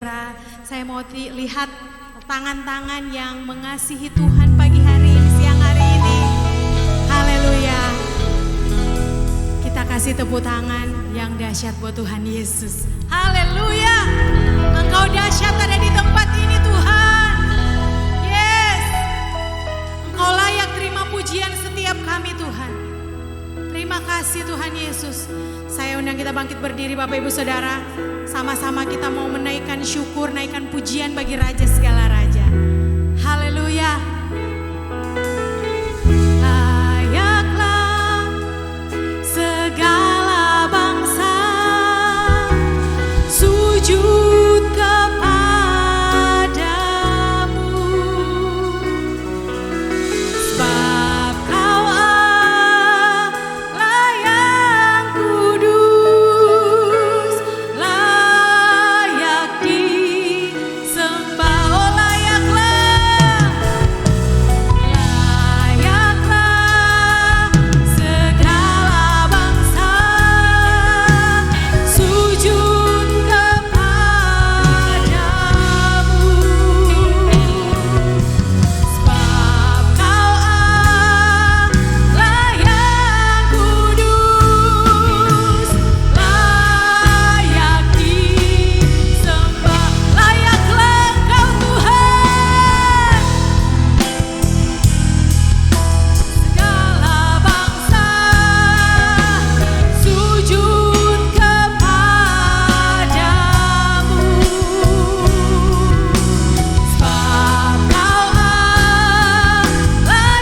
kita. Saya mau lihat tangan-tangan yang mengasihi Tuhan pagi hari ini, siang hari ini. Haleluya. Kita kasih tepuk tangan yang dahsyat buat Tuhan Yesus. Haleluya. Engkau dahsyat ada di tempat ini Tuhan. Yes. Engkau layak terima pujian setiap kami Tuhan. Terima kasih Tuhan Yesus. Saya undang kita bangkit berdiri Bapak Ibu Saudara. Sama-sama kita mau menaikkan syukur, naikkan pujian bagi Raja segala Raja. Haleluya. Layaklah segala bangsa sujud kepadamu. Sebab Kau Allah yang kudus, layak disembah. Oh layaklah segala bangsa sujud kepadamu. Sebab Kau Allah yang kudus, layak disembah. Layaklah Engkau Tuhan. Segala bangsa sujud kepadamu. Sebab Kau Allah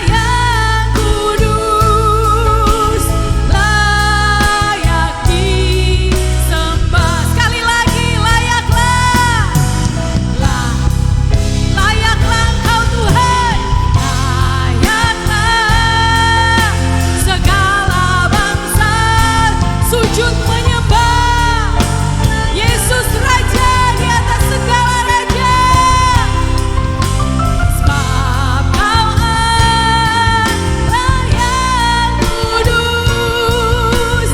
yang kudus, layak disembah. Sekali lagi layaklah Engkau Tuhan. Layaklah segala bangsa sujud menyembah Yesus Raja di atas segala raja. Sebab Kau Allah yang kudus,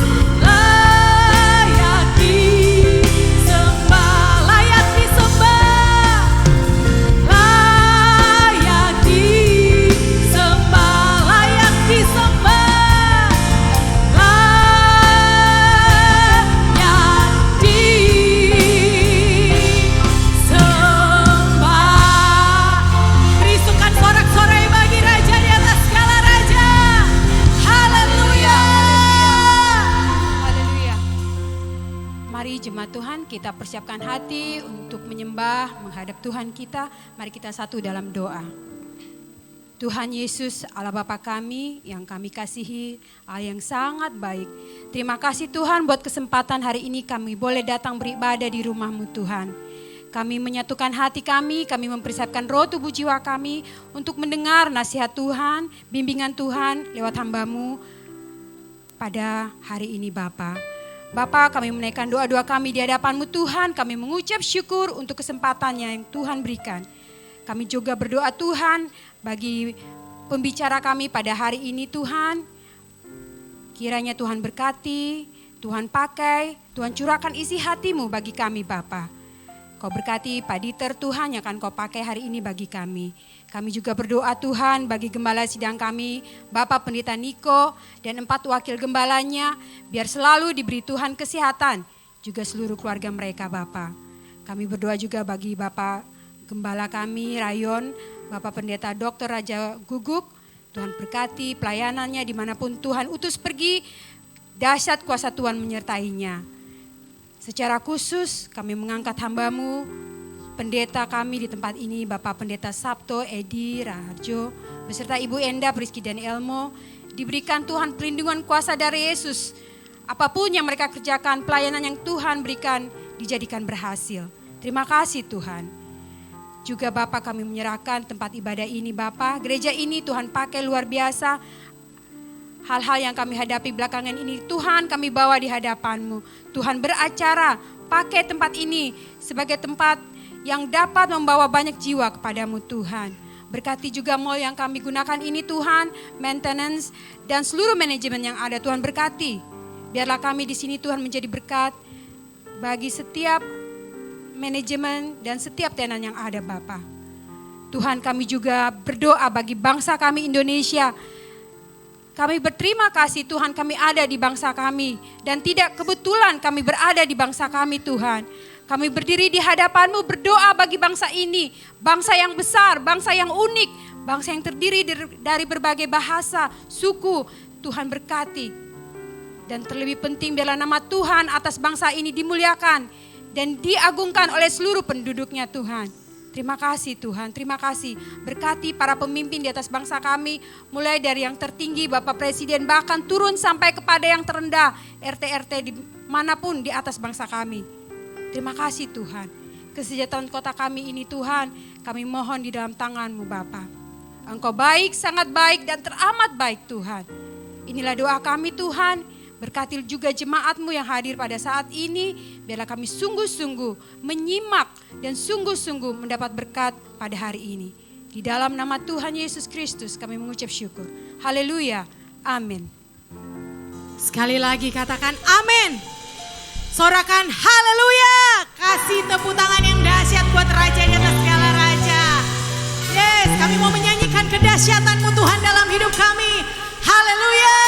layak disembah. Layak disembah. Layak disembah. Layak disembah. Layak disembah. Risukan sorak-sorai bagi Raja di atas segala raja. Haleluya. Haleluya. Mari jemaat Tuhan kita persiapkan hati untuk menyembah menghadap Tuhan kita. Mari kita satu dalam doa. Tuhan Yesus Allah Bapa kami yang kami kasihi, Allah yang sangat baik. Terima kasih Tuhan buat kesempatan hari ini kami boleh datang beribadah di rumah-Mu Tuhan. Kami menyatukan hati kami mempersiapkan roh tubuh jiwa kami untuk mendengar nasihat Tuhan, bimbingan Tuhan lewat hamba-Mu pada hari ini Bapa. Bapa, kami menaikkan doa-doa kami di hadapan-Mu Tuhan, kami mengucap syukur untuk kesempatannya yang Tuhan berikan. Kami juga berdoa Tuhan bagi pembicara kami pada hari ini Tuhan. Kiranya Tuhan berkati, Tuhan pakai, Tuhan curahkan isi hati-Mu bagi kami Bapa. Kau berkati Pak Dieter Tuhan yang akan Kau pakai hari ini bagi kami. Kami juga berdoa Tuhan bagi gembala sidang kami, Bapak Pendeta Niko dan 4 wakil gembalanya, biar selalu diberi Tuhan kesehatan, juga seluruh keluarga mereka Bapak. Kami berdoa juga bagi Bapak Gembala kami, Rayon, Bapak Pendeta Dr. Raja Guguk, Tuhan berkati pelayanannya dimanapun Tuhan utus pergi, dahsyat kuasa Tuhan menyertainya. Secara khusus kami mengangkat hamba-Mu, pendeta kami di tempat ini, Bapak Pendeta Sabto, Edi, Raharjo, beserta Ibu Enda, Priski dan Elmo, diberikan Tuhan perlindungan kuasa dari Yesus. Apapun yang mereka kerjakan, pelayanan yang Tuhan berikan, dijadikan berhasil. Terima kasih Tuhan. Juga Bapak kami menyerahkan tempat ibadah ini Bapak, gereja ini Tuhan pakai luar biasa. Hal-hal yang kami hadapi belakangan ini Tuhan kami bawa di hadapan-Mu. Tuhan beracara, pakai tempat ini sebagai tempat yang dapat membawa banyak jiwa kepada-Mu Tuhan. Berkati juga mall yang kami gunakan ini Tuhan, maintenance dan seluruh manajemen yang ada Tuhan berkati. Biarlah kami di sini Tuhan menjadi berkat bagi setiap manajemen, dan setiap tenan yang ada Bapa. Tuhan, kami juga berdoa bagi bangsa kami Indonesia. Kami berterima kasih Tuhan, kami ada di bangsa kami. Dan tidak kebetulan kami berada di bangsa kami Tuhan. Kami berdiri di hadapan-Mu berdoa bagi bangsa ini. Bangsa yang besar, bangsa yang unik. Bangsa yang terdiri dari berbagai bahasa, suku. Tuhan berkati. Dan terlebih penting biarlah nama Tuhan atas bangsa ini dimuliakan. Dan diagungkan oleh seluruh penduduknya Tuhan. Terima kasih Tuhan, terima kasih. Berkati para pemimpin di atas bangsa kami, mulai dari yang tertinggi Bapak Presiden, bahkan turun sampai kepada yang terendah, RT-RT dimanapun di atas bangsa kami. Terima kasih Tuhan. Kesejahteraan kota kami ini Tuhan, kami mohon di dalam tangan-Mu Bapa. Engkau baik, sangat baik dan teramat baik Tuhan. Inilah doa kami Tuhan. Berkati juga jemaat-Mu yang hadir pada saat ini. Biarlah kami sungguh-sungguh menyimak dan sungguh-sungguh mendapat berkat pada hari ini. Di dalam nama Tuhan Yesus Kristus kami mengucap syukur. Haleluya. Amin. Sekali lagi katakan amin. Sorakan haleluya. Kasih tepuk tangan yang dahsyat buat Raja di atas segala raja. Yes, kami mau menyanyikan kedahsyatan-Mu Tuhan dalam hidup kami. Haleluya.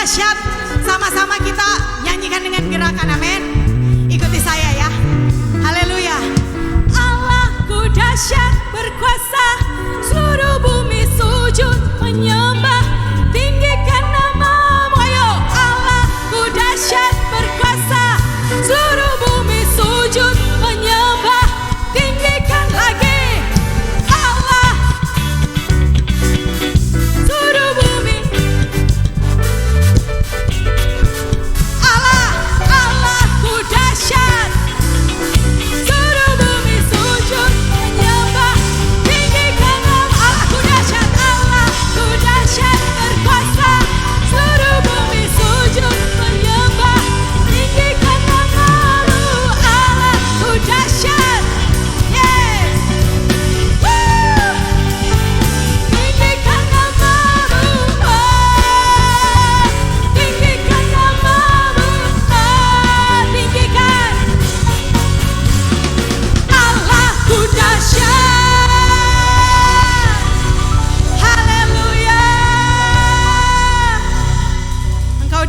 dahsyat. Sama-sama kita nyanyikan dengan gerakan, amin. Ikuti saya ya. Haleluya. Allahku dahsyat berkuasa, seluruh bumi sujud menyembah, tinggikan namamu. Ayo, Allahku dahsyat berkuasa, seluruh bumi sujud menyembah, tinggikan lagi. Allah, seluruh bumi. Allah, Allahku dahsyat, seluruh bumi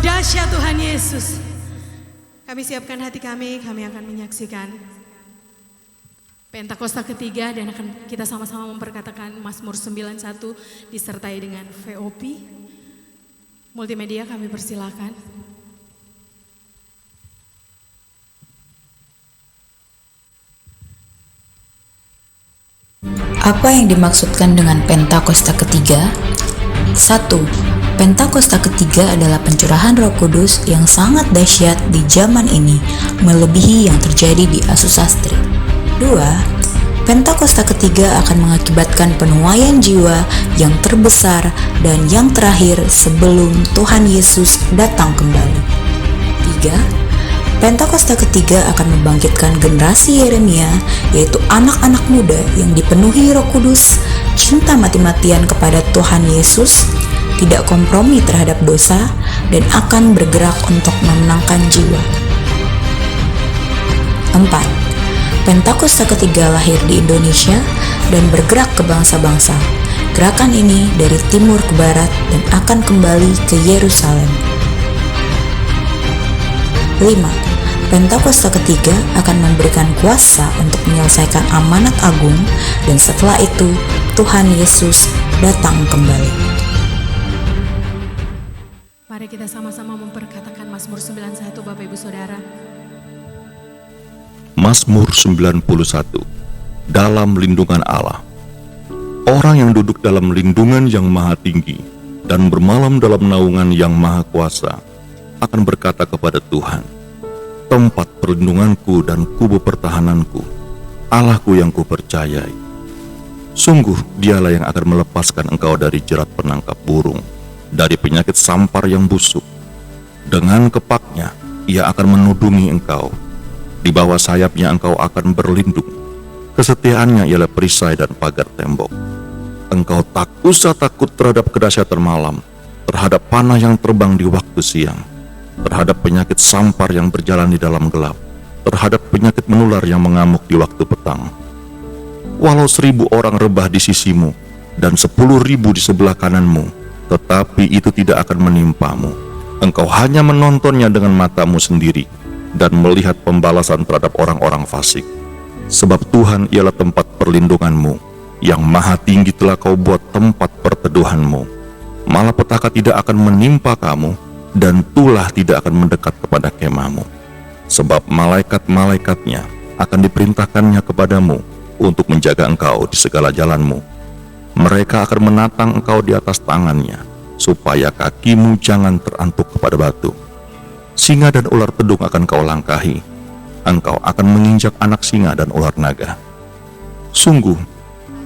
dahsyat Tuhan Yesus. Kami siapkan hati kami akan menyaksikan Pentakosta ketiga dan akan kita sama-sama memperkatakan Mazmur 91 disertai dengan VOP. Multimedia kami persilakan. Apa yang dimaksudkan dengan Pentakosta ketiga? 1. Pentakosta ketiga adalah pencurahan Roh Kudus yang sangat dahsyat di zaman ini, melebihi yang terjadi di Asusastri. 2. Pentakosta ketiga akan mengakibatkan penuaian jiwa yang terbesar dan yang terakhir sebelum Tuhan Yesus datang kembali. 3. Pentakosta ketiga akan membangkitkan generasi Yeremia, yaitu anak-anak muda yang dipenuhi Roh Kudus, cinta mati-matian kepada Tuhan Yesus, tidak kompromi terhadap dosa, dan akan bergerak untuk memenangkan jiwa. 4. Pentakosta ketiga lahir di Indonesia dan bergerak ke bangsa-bangsa. Gerakan ini dari timur ke barat dan akan kembali ke Yerusalem. 5. Pentakosta ketiga akan memberikan kuasa untuk menyelesaikan amanat agung dan setelah itu Tuhan Yesus datang kembali. Mari kita sama-sama memperkatakan Mazmur 91 Bapak Ibu Saudara. Mazmur 91. Dalam lindungan Allah. Orang yang duduk dalam lindungan yang maha tinggi dan bermalam dalam naungan yang maha kuasa akan berkata kepada Tuhan, tempat perlindunganku dan kubu pertahananku, Allahku yang kupercayai. Sungguh dialah yang akan melepaskan engkau dari jerat penangkap burung, dari penyakit sampar yang busuk. Dengan kepaknya ia akan menudungi engkau, di bawah sayapnya engkau akan berlindung. Kesetiaannya ialah perisai dan pagar tembok. Engkau tak usah takut terhadap kedahsyatan malam, terhadap panah yang terbang di waktu siang, terhadap penyakit sampar yang berjalan di dalam gelap, terhadap penyakit menular yang mengamuk di waktu petang. Walau 1.000 orang rebah di sisimu dan 10.000 di sebelah kananmu, tetapi itu tidak akan menimpamu. Engkau hanya menontonnya dengan matamu sendiri dan melihat pembalasan terhadap orang-orang fasik. Sebab Tuhan ialah tempat perlindunganmu, yang maha tinggi telah kau buat tempat perteduhanmu. Malapetaka tidak akan menimpa kamu, dan tulah tidak akan mendekat kepada kemahmu. Sebab malaikat-malaikatnya akan diperintahkannya kepadamu untuk menjaga engkau di segala jalanmu. Mereka akan menatang engkau di atas tangannya, supaya kakimu jangan terantuk kepada batu. Singa dan ular tedung akan kau langkahi. Engkau akan menginjak anak singa dan ular naga. Sungguh,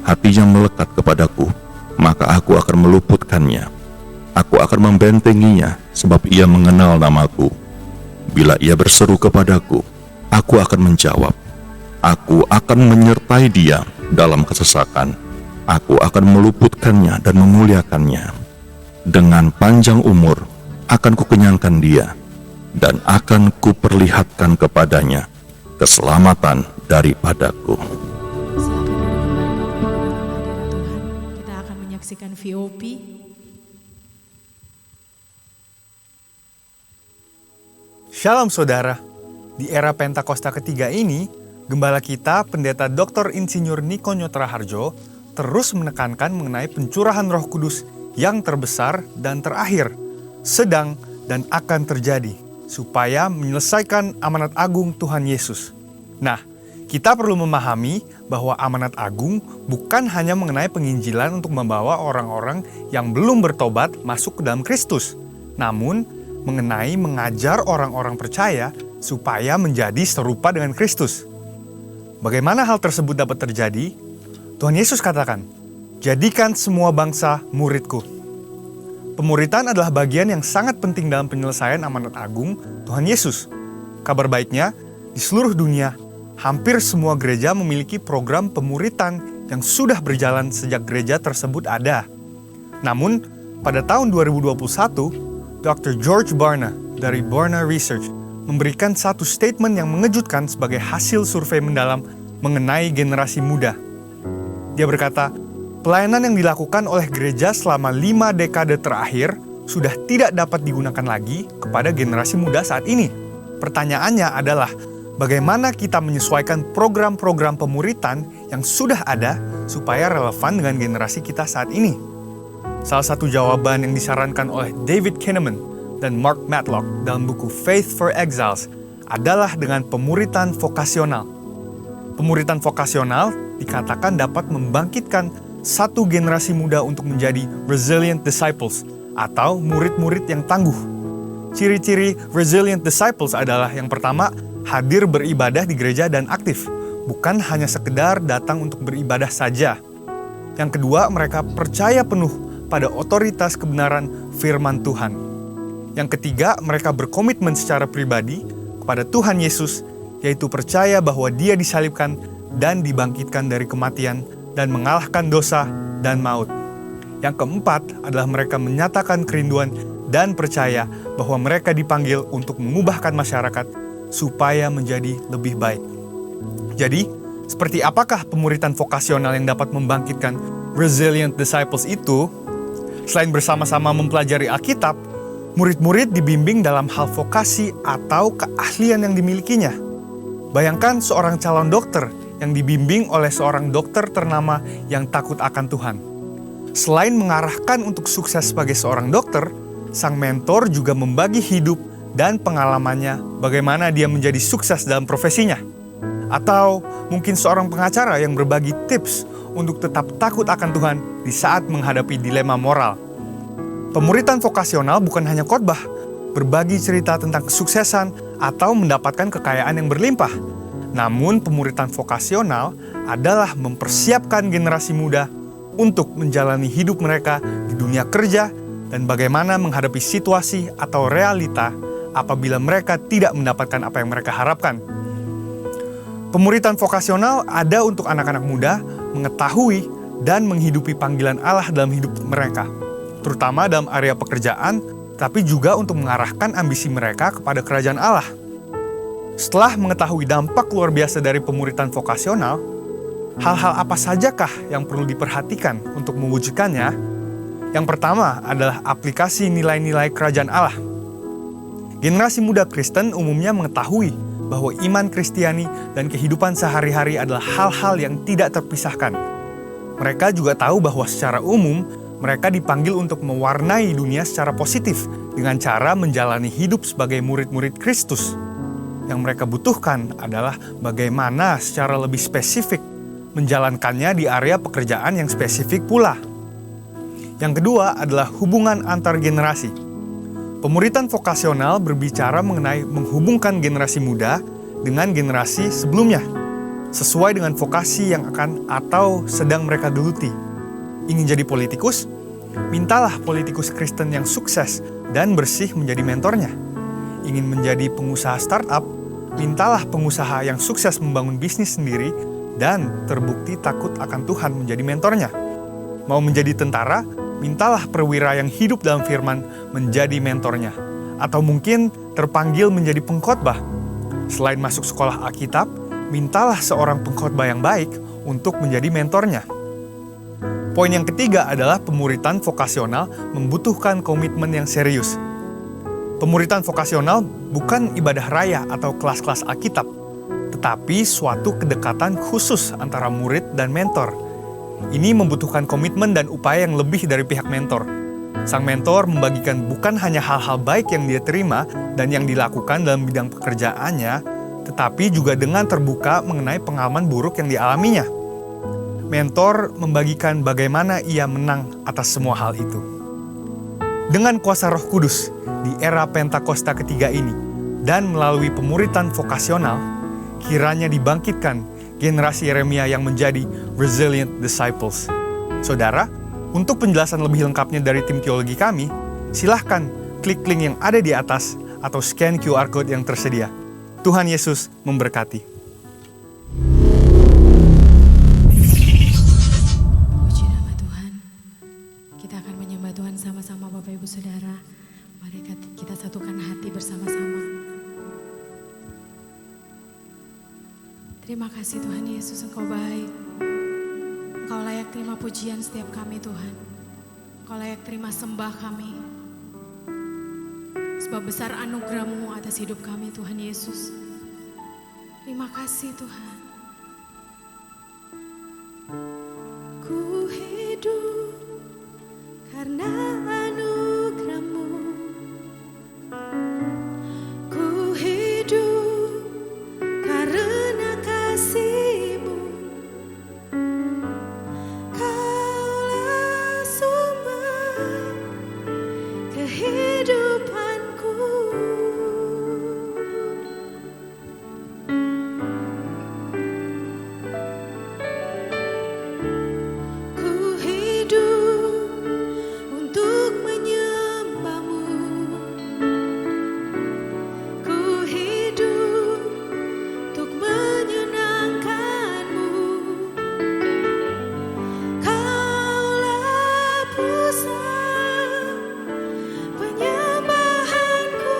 hatinya melekat kepadaku, maka aku akan meluputkannya. Aku akan membentenginya, sebab ia mengenal namaku. Bila ia berseru kepadaku, aku akan menjawab. Aku akan menyertai dia dalam kesesakan. Aku akan meluputkannya dan memuliakannya. Dengan panjang umur akan kukenyangkan dia, dan akan kuperlihatkan kepadanya keselamatan daripadaku. Silakan duduk kembali Bapak Ibu dalam hadirat Tuhan. Kita akan menyaksikan VOP. Shalom saudara, di era Pentakosta ketiga ini, Gembala kita, Pendeta Dr. Insinyur Niko Nyotra Harjo, terus menekankan mengenai pencurahan Roh Kudus yang terbesar dan terakhir, sedang dan akan terjadi, supaya menyelesaikan amanat agung Tuhan Yesus. Nah, kita perlu memahami bahwa amanat agung bukan hanya mengenai penginjilan untuk membawa orang-orang yang belum bertobat masuk ke dalam Kristus, namun mengenai mengajar orang-orang percaya supaya menjadi serupa dengan Kristus. Bagaimana hal tersebut dapat terjadi? Tuhan Yesus katakan, "Jadikan semua bangsa muridku." Pemuritan adalah bagian yang sangat penting dalam penyelesaian amanat agung Tuhan Yesus. Kabar baiknya, di seluruh dunia, hampir semua gereja memiliki program pemuritan yang sudah berjalan sejak gereja tersebut ada. Namun, pada tahun 2021, Dr. George Barna dari Barna Research memberikan satu statement yang mengejutkan sebagai hasil survei mendalam mengenai generasi muda. Dia berkata, pelayanan yang dilakukan oleh gereja selama 5 dekade terakhir sudah tidak dapat digunakan lagi kepada generasi muda saat ini. Pertanyaannya adalah, bagaimana kita menyesuaikan program-program pemuritan yang sudah ada supaya relevan dengan generasi kita saat ini? Salah satu jawaban yang disarankan oleh David Kinnaman dan Mark Matlock dalam buku Faith for Exiles adalah dengan pemuritan vokasional. Pemuritan vokasional dikatakan dapat membangkitkan satu generasi muda untuk menjadi resilient disciples atau murid-murid yang tangguh. Ciri-ciri resilient disciples adalah yang pertama, hadir beribadah di gereja dan aktif, bukan hanya sekedar datang untuk beribadah saja. Yang kedua, mereka percaya penuh pada otoritas kebenaran firman Tuhan. Yang ketiga, mereka berkomitmen secara pribadi kepada Tuhan Yesus, yaitu percaya bahwa Dia disalibkan dan dibangkitkan dari kematian dan mengalahkan dosa dan maut. Yang keempat adalah mereka menyatakan kerinduan dan percaya bahwa mereka dipanggil untuk mengubahkan masyarakat supaya menjadi lebih baik. Jadi, seperti apakah pemuritan vokasional yang dapat membangkitkan resilient disciples itu? Selain bersama-sama mempelajari Alkitab, murid-murid dibimbing dalam hal vokasi atau keahlian yang dimilikinya. Bayangkan seorang calon dokter yang dibimbing oleh seorang dokter ternama yang takut akan Tuhan. Selain mengarahkan untuk sukses sebagai seorang dokter, sang mentor juga membagi hidup dan pengalamannya bagaimana dia menjadi sukses dalam profesinya. Atau mungkin seorang pengacara yang berbagi tips untuk tetap takut akan Tuhan di saat menghadapi dilema moral. Pemuritan vokasional bukan hanya khotbah, berbagi cerita tentang kesuksesan atau mendapatkan kekayaan yang berlimpah. Namun pemuritan vokasional adalah mempersiapkan generasi muda untuk menjalani hidup mereka di dunia kerja dan bagaimana menghadapi situasi atau realita apabila mereka tidak mendapatkan apa yang mereka harapkan. Pemuritan vokasional ada untuk anak-anak muda mengetahui dan menghidupi panggilan Allah dalam hidup mereka, terutama dalam area pekerjaan, tapi juga untuk mengarahkan ambisi mereka kepada kerajaan Allah. Setelah mengetahui dampak luar biasa dari pemuritan vokasional, hal-hal apa sajakah yang perlu diperhatikan untuk mewujudkannya? Yang pertama adalah aplikasi nilai-nilai kerajaan Allah. Generasi muda Kristen umumnya mengetahui bahwa iman Kristiani dan kehidupan sehari-hari adalah hal-hal yang tidak terpisahkan. Mereka juga tahu bahwa secara umum, mereka dipanggil untuk mewarnai dunia secara positif dengan cara menjalani hidup sebagai murid-murid Kristus. Yang mereka butuhkan adalah bagaimana secara lebih spesifik menjalankannya di area pekerjaan yang spesifik pula. Yang kedua adalah hubungan antar generasi. Pemuritan vokasional berbicara mengenai menghubungkan generasi muda dengan generasi sebelumnya, sesuai dengan vokasi yang akan atau sedang mereka geluti. Ingin jadi politikus? Mintalah politikus Kristen yang sukses dan bersih menjadi mentornya. Ingin menjadi pengusaha startup? Mintalah pengusaha yang sukses membangun bisnis sendiri dan terbukti takut akan Tuhan menjadi mentornya. Mau menjadi tentara? Mintalah perwira yang hidup dalam firman menjadi mentornya. Atau mungkin terpanggil menjadi pengkhotbah. Selain masuk sekolah Alkitab, mintalah seorang pengkhotbah yang baik untuk menjadi mentornya. Poin yang ketiga adalah pemuritan vokasional membutuhkan komitmen yang serius. Pemuritan vokasional bukan ibadah raya atau kelas-kelas Alkitab, tetapi suatu kedekatan khusus antara murid dan mentor. Ini membutuhkan komitmen dan upaya yang lebih dari pihak mentor. Sang mentor membagikan bukan hanya hal-hal baik yang dia terima dan yang dilakukan dalam bidang pekerjaannya, tetapi juga dengan terbuka mengenai pengalaman buruk yang dialaminya. Mentor membagikan bagaimana ia menang atas semua hal itu. Dengan kuasa Roh Kudus di era Pentakosta ketiga ini dan melalui pemuritan vokasional, kiranya dibangkitkan generasi Yeremia yang menjadi resilient disciples. Saudara, untuk penjelasan lebih lengkapnya dari tim teologi kami, silahkan klik link yang ada di atas atau scan QR Code yang tersedia. Tuhan Yesus memberkati. Puji nama Tuhan. Kita akan menyembah Tuhan sama-sama Bapak Ibu Saudara. Mari kita satukan hati bersama-sama. Terima kasih Tuhan Yesus, Engkau baik. Engkau layak terima pujian setiap kami Tuhan. Engkau layak terima sembah kami. Sebab besar anugerah-Mu atas hidup kami Tuhan Yesus. Terima kasih Tuhan. Ku hidup karena anugerah-Mu. Ku hidup karena kasih-Mu. Kaulah sumber kehidupanku. Ku hidup untuk menyembah-Mu. Ku hidup untuk menyenangkan-Mu. Kaulah pusat penyembahanku.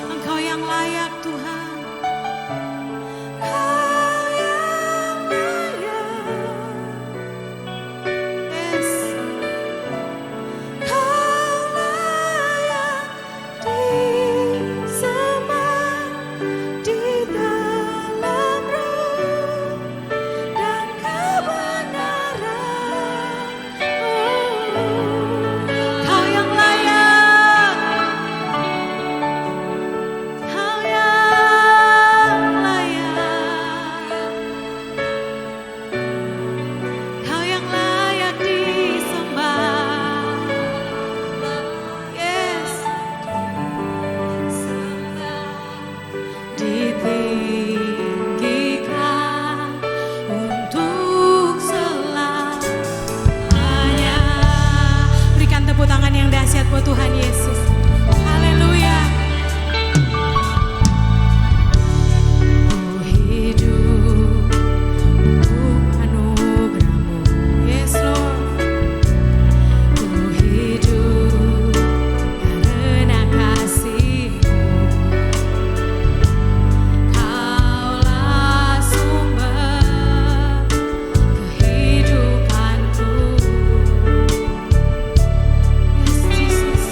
Engkau yang layak Tuhan. Engkau yang layak. Yes. Engkau layak disembah di dalam roh dan kebenaran. Kau yang layak, Kau yang layak, Kau yang layak disembah. Yes. Ditinggikan untuk selamanya. Berikan tepuk tangan yang dahsyat buat Tuhan Yesus. Haleluya. Ku hidup untuk anugerah-Mu. Yes Lord. Ku hidup karena kasih-Mu. Kaulah sumber kehidupanku. Yes, Jesus.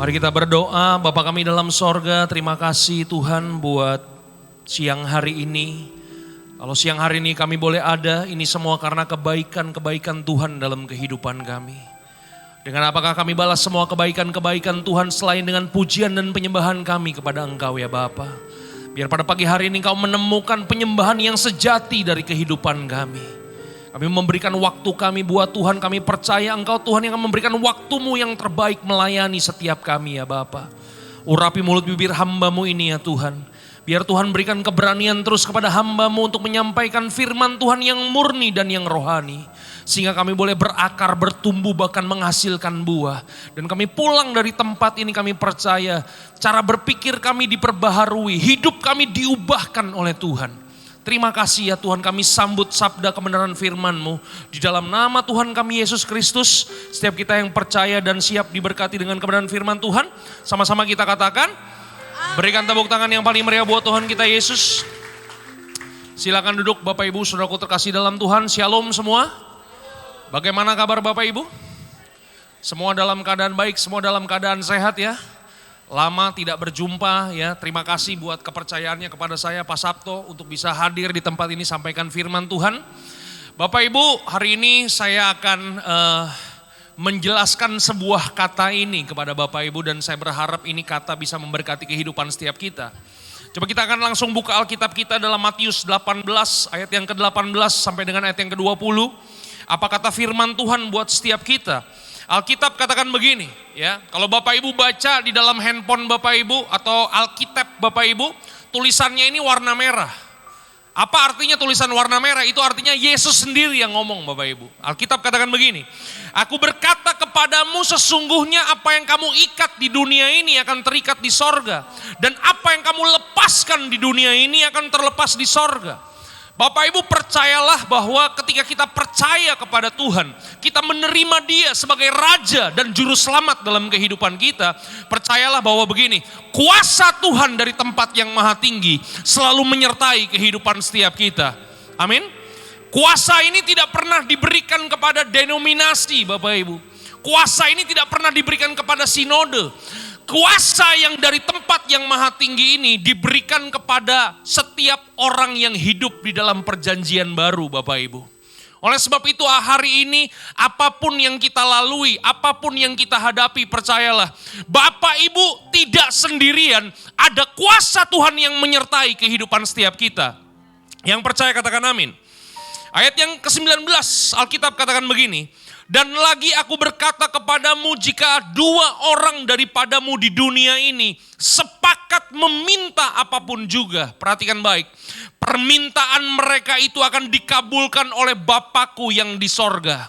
Mari kita berdoa. Bapa kami dalam sorga, terima kasih Tuhan buat siang hari ini. Kalau siang hari ini kami boleh ada, ini semua karena kebaikan-kebaikan Tuhan dalam kehidupan kami. Dengan apakah kami balas semua kebaikan-kebaikan Tuhan selain dengan pujian dan penyembahan kami kepada Engkau ya Bapa. Biar pada pagi hari ini Engkau menemukan penyembahan yang sejati dari kehidupan kami. Kami memberikan waktu kami buat Tuhan, kami percaya Engkau Tuhan yang akan memberikan waktu-Mu yang terbaik melayani setiap kami ya Bapa. Urapi mulut bibir hamba-Mu ini ya Tuhan. Biar Tuhan berikan keberanian terus kepada hamba-Mu untuk menyampaikan firman Tuhan yang murni dan yang rohani. Sehingga kami boleh berakar, bertumbuh, bahkan menghasilkan buah. Dan kami pulang dari tempat ini kami percaya cara berpikir kami diperbaharui, hidup kami diubahkan oleh Tuhan. Terima kasih ya Tuhan, kami sambut sabda kebenaran firman-Mu. Di dalam nama Tuhan kami Yesus Kristus, setiap kita yang percaya dan siap diberkati dengan kebenaran firman Tuhan, sama-sama kita katakan, berikan tepuk tangan yang paling meriah buat Tuhan kita Yesus. Silakan duduk Bapak Ibu, saudaraku terkasih dalam Tuhan, shalom semua. Bagaimana kabar Bapak Ibu? Semua dalam keadaan baik, semua dalam keadaan sehat ya. Lama tidak berjumpa ya, terima kasih buat kepercayaannya kepada saya Pak Sabto untuk bisa hadir di tempat ini sampaikan firman Tuhan. Bapak Ibu, hari ini saya akan menjelaskan sebuah kata ini kepada Bapak Ibu dan saya berharap ini kata bisa memberkati kehidupan setiap kita. Coba kita akan langsung buka Alkitab kita dalam Matius 18 ayat yang ke-18 sampai dengan ayat yang ke-20. Apa kata firman Tuhan buat setiap kita? Alkitab katakan begini ya, kalau Bapak Ibu baca di dalam handphone Bapak Ibu atau Alkitab Bapak Ibu, tulisannya ini warna merah. Apa artinya tulisan warna merah? Itu artinya Yesus sendiri yang ngomong Bapak Ibu. Alkitab katakan begini, aku berkata kepadamu sesungguhnya apa yang kamu ikat di dunia ini akan terikat di sorga. Dan apa yang kamu lepaskan di dunia ini akan terlepas di sorga. Bapak Ibu percayalah bahwa ketika kita percaya kepada Tuhan, kita menerima Dia sebagai Raja dan Juru Selamat dalam kehidupan kita. Percayalah bahwa begini, kuasa Tuhan dari tempat yang maha tinggi selalu menyertai kehidupan setiap kita. Amin. Kuasa ini tidak pernah diberikan kepada denominasi Bapak Ibu. Kuasa ini tidak pernah diberikan kepada sinode. Kuasa yang dari tempat yang maha tinggi ini diberikan kepada setiap orang yang hidup di dalam perjanjian baru Bapak Ibu. Oleh sebab itu hari ini apapun yang kita lalui, apapun yang kita hadapi, percayalah Bapak Ibu tidak sendirian, ada kuasa Tuhan yang menyertai kehidupan setiap kita. Yang percaya katakan amin. Ayat yang ke-19 Alkitab katakan begini, dan lagi aku berkata kepadamu jika dua orang daripadamu di dunia ini sepakat meminta apapun juga. Perhatikan baik. Permintaan mereka itu akan dikabulkan oleh Bapakku yang di sorga.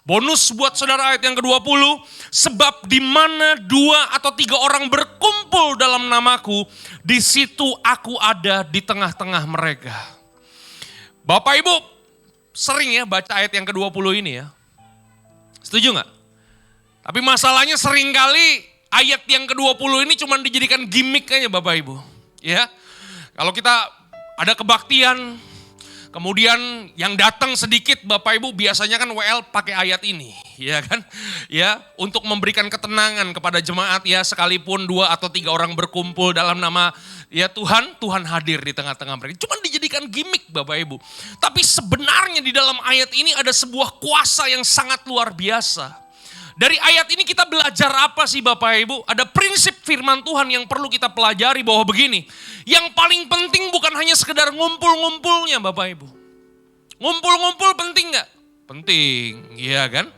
Bonus buat saudara ayat yang ke-20. Sebab di mana dua atau tiga orang berkumpul dalam namaku, di situ aku ada di tengah-tengah mereka. Bapak Ibu sering ya baca ayat yang ke-20 ini ya. Setuju gak? Tapi masalahnya seringkali ayat yang ke-20 ini cuma dijadikan gimmick aja Bapak Ibu. Ya, kalau kita ada kebaktian, kemudian yang datang sedikit Bapak Ibu biasanya kan WL pakai ayat ini. Ya kan? Ya, untuk memberikan ketenangan kepada jemaat ya, sekalipun dua atau tiga orang berkumpul dalam nama ya Tuhan, Tuhan hadir di tengah-tengah mereka. Cuma dijadikan gimmick Bapak Ibu. Tapi sebenarnya di dalam ayat ini ada sebuah kuasa yang sangat luar biasa. Dari ayat ini kita belajar apa sih Bapak Ibu? Ada prinsip firman Tuhan yang perlu kita pelajari bahwa begini. Yang paling penting bukan hanya sekedar ngumpul-ngumpulnya Bapak Ibu. Ngumpul-ngumpul penting gak? Penting, iya kan?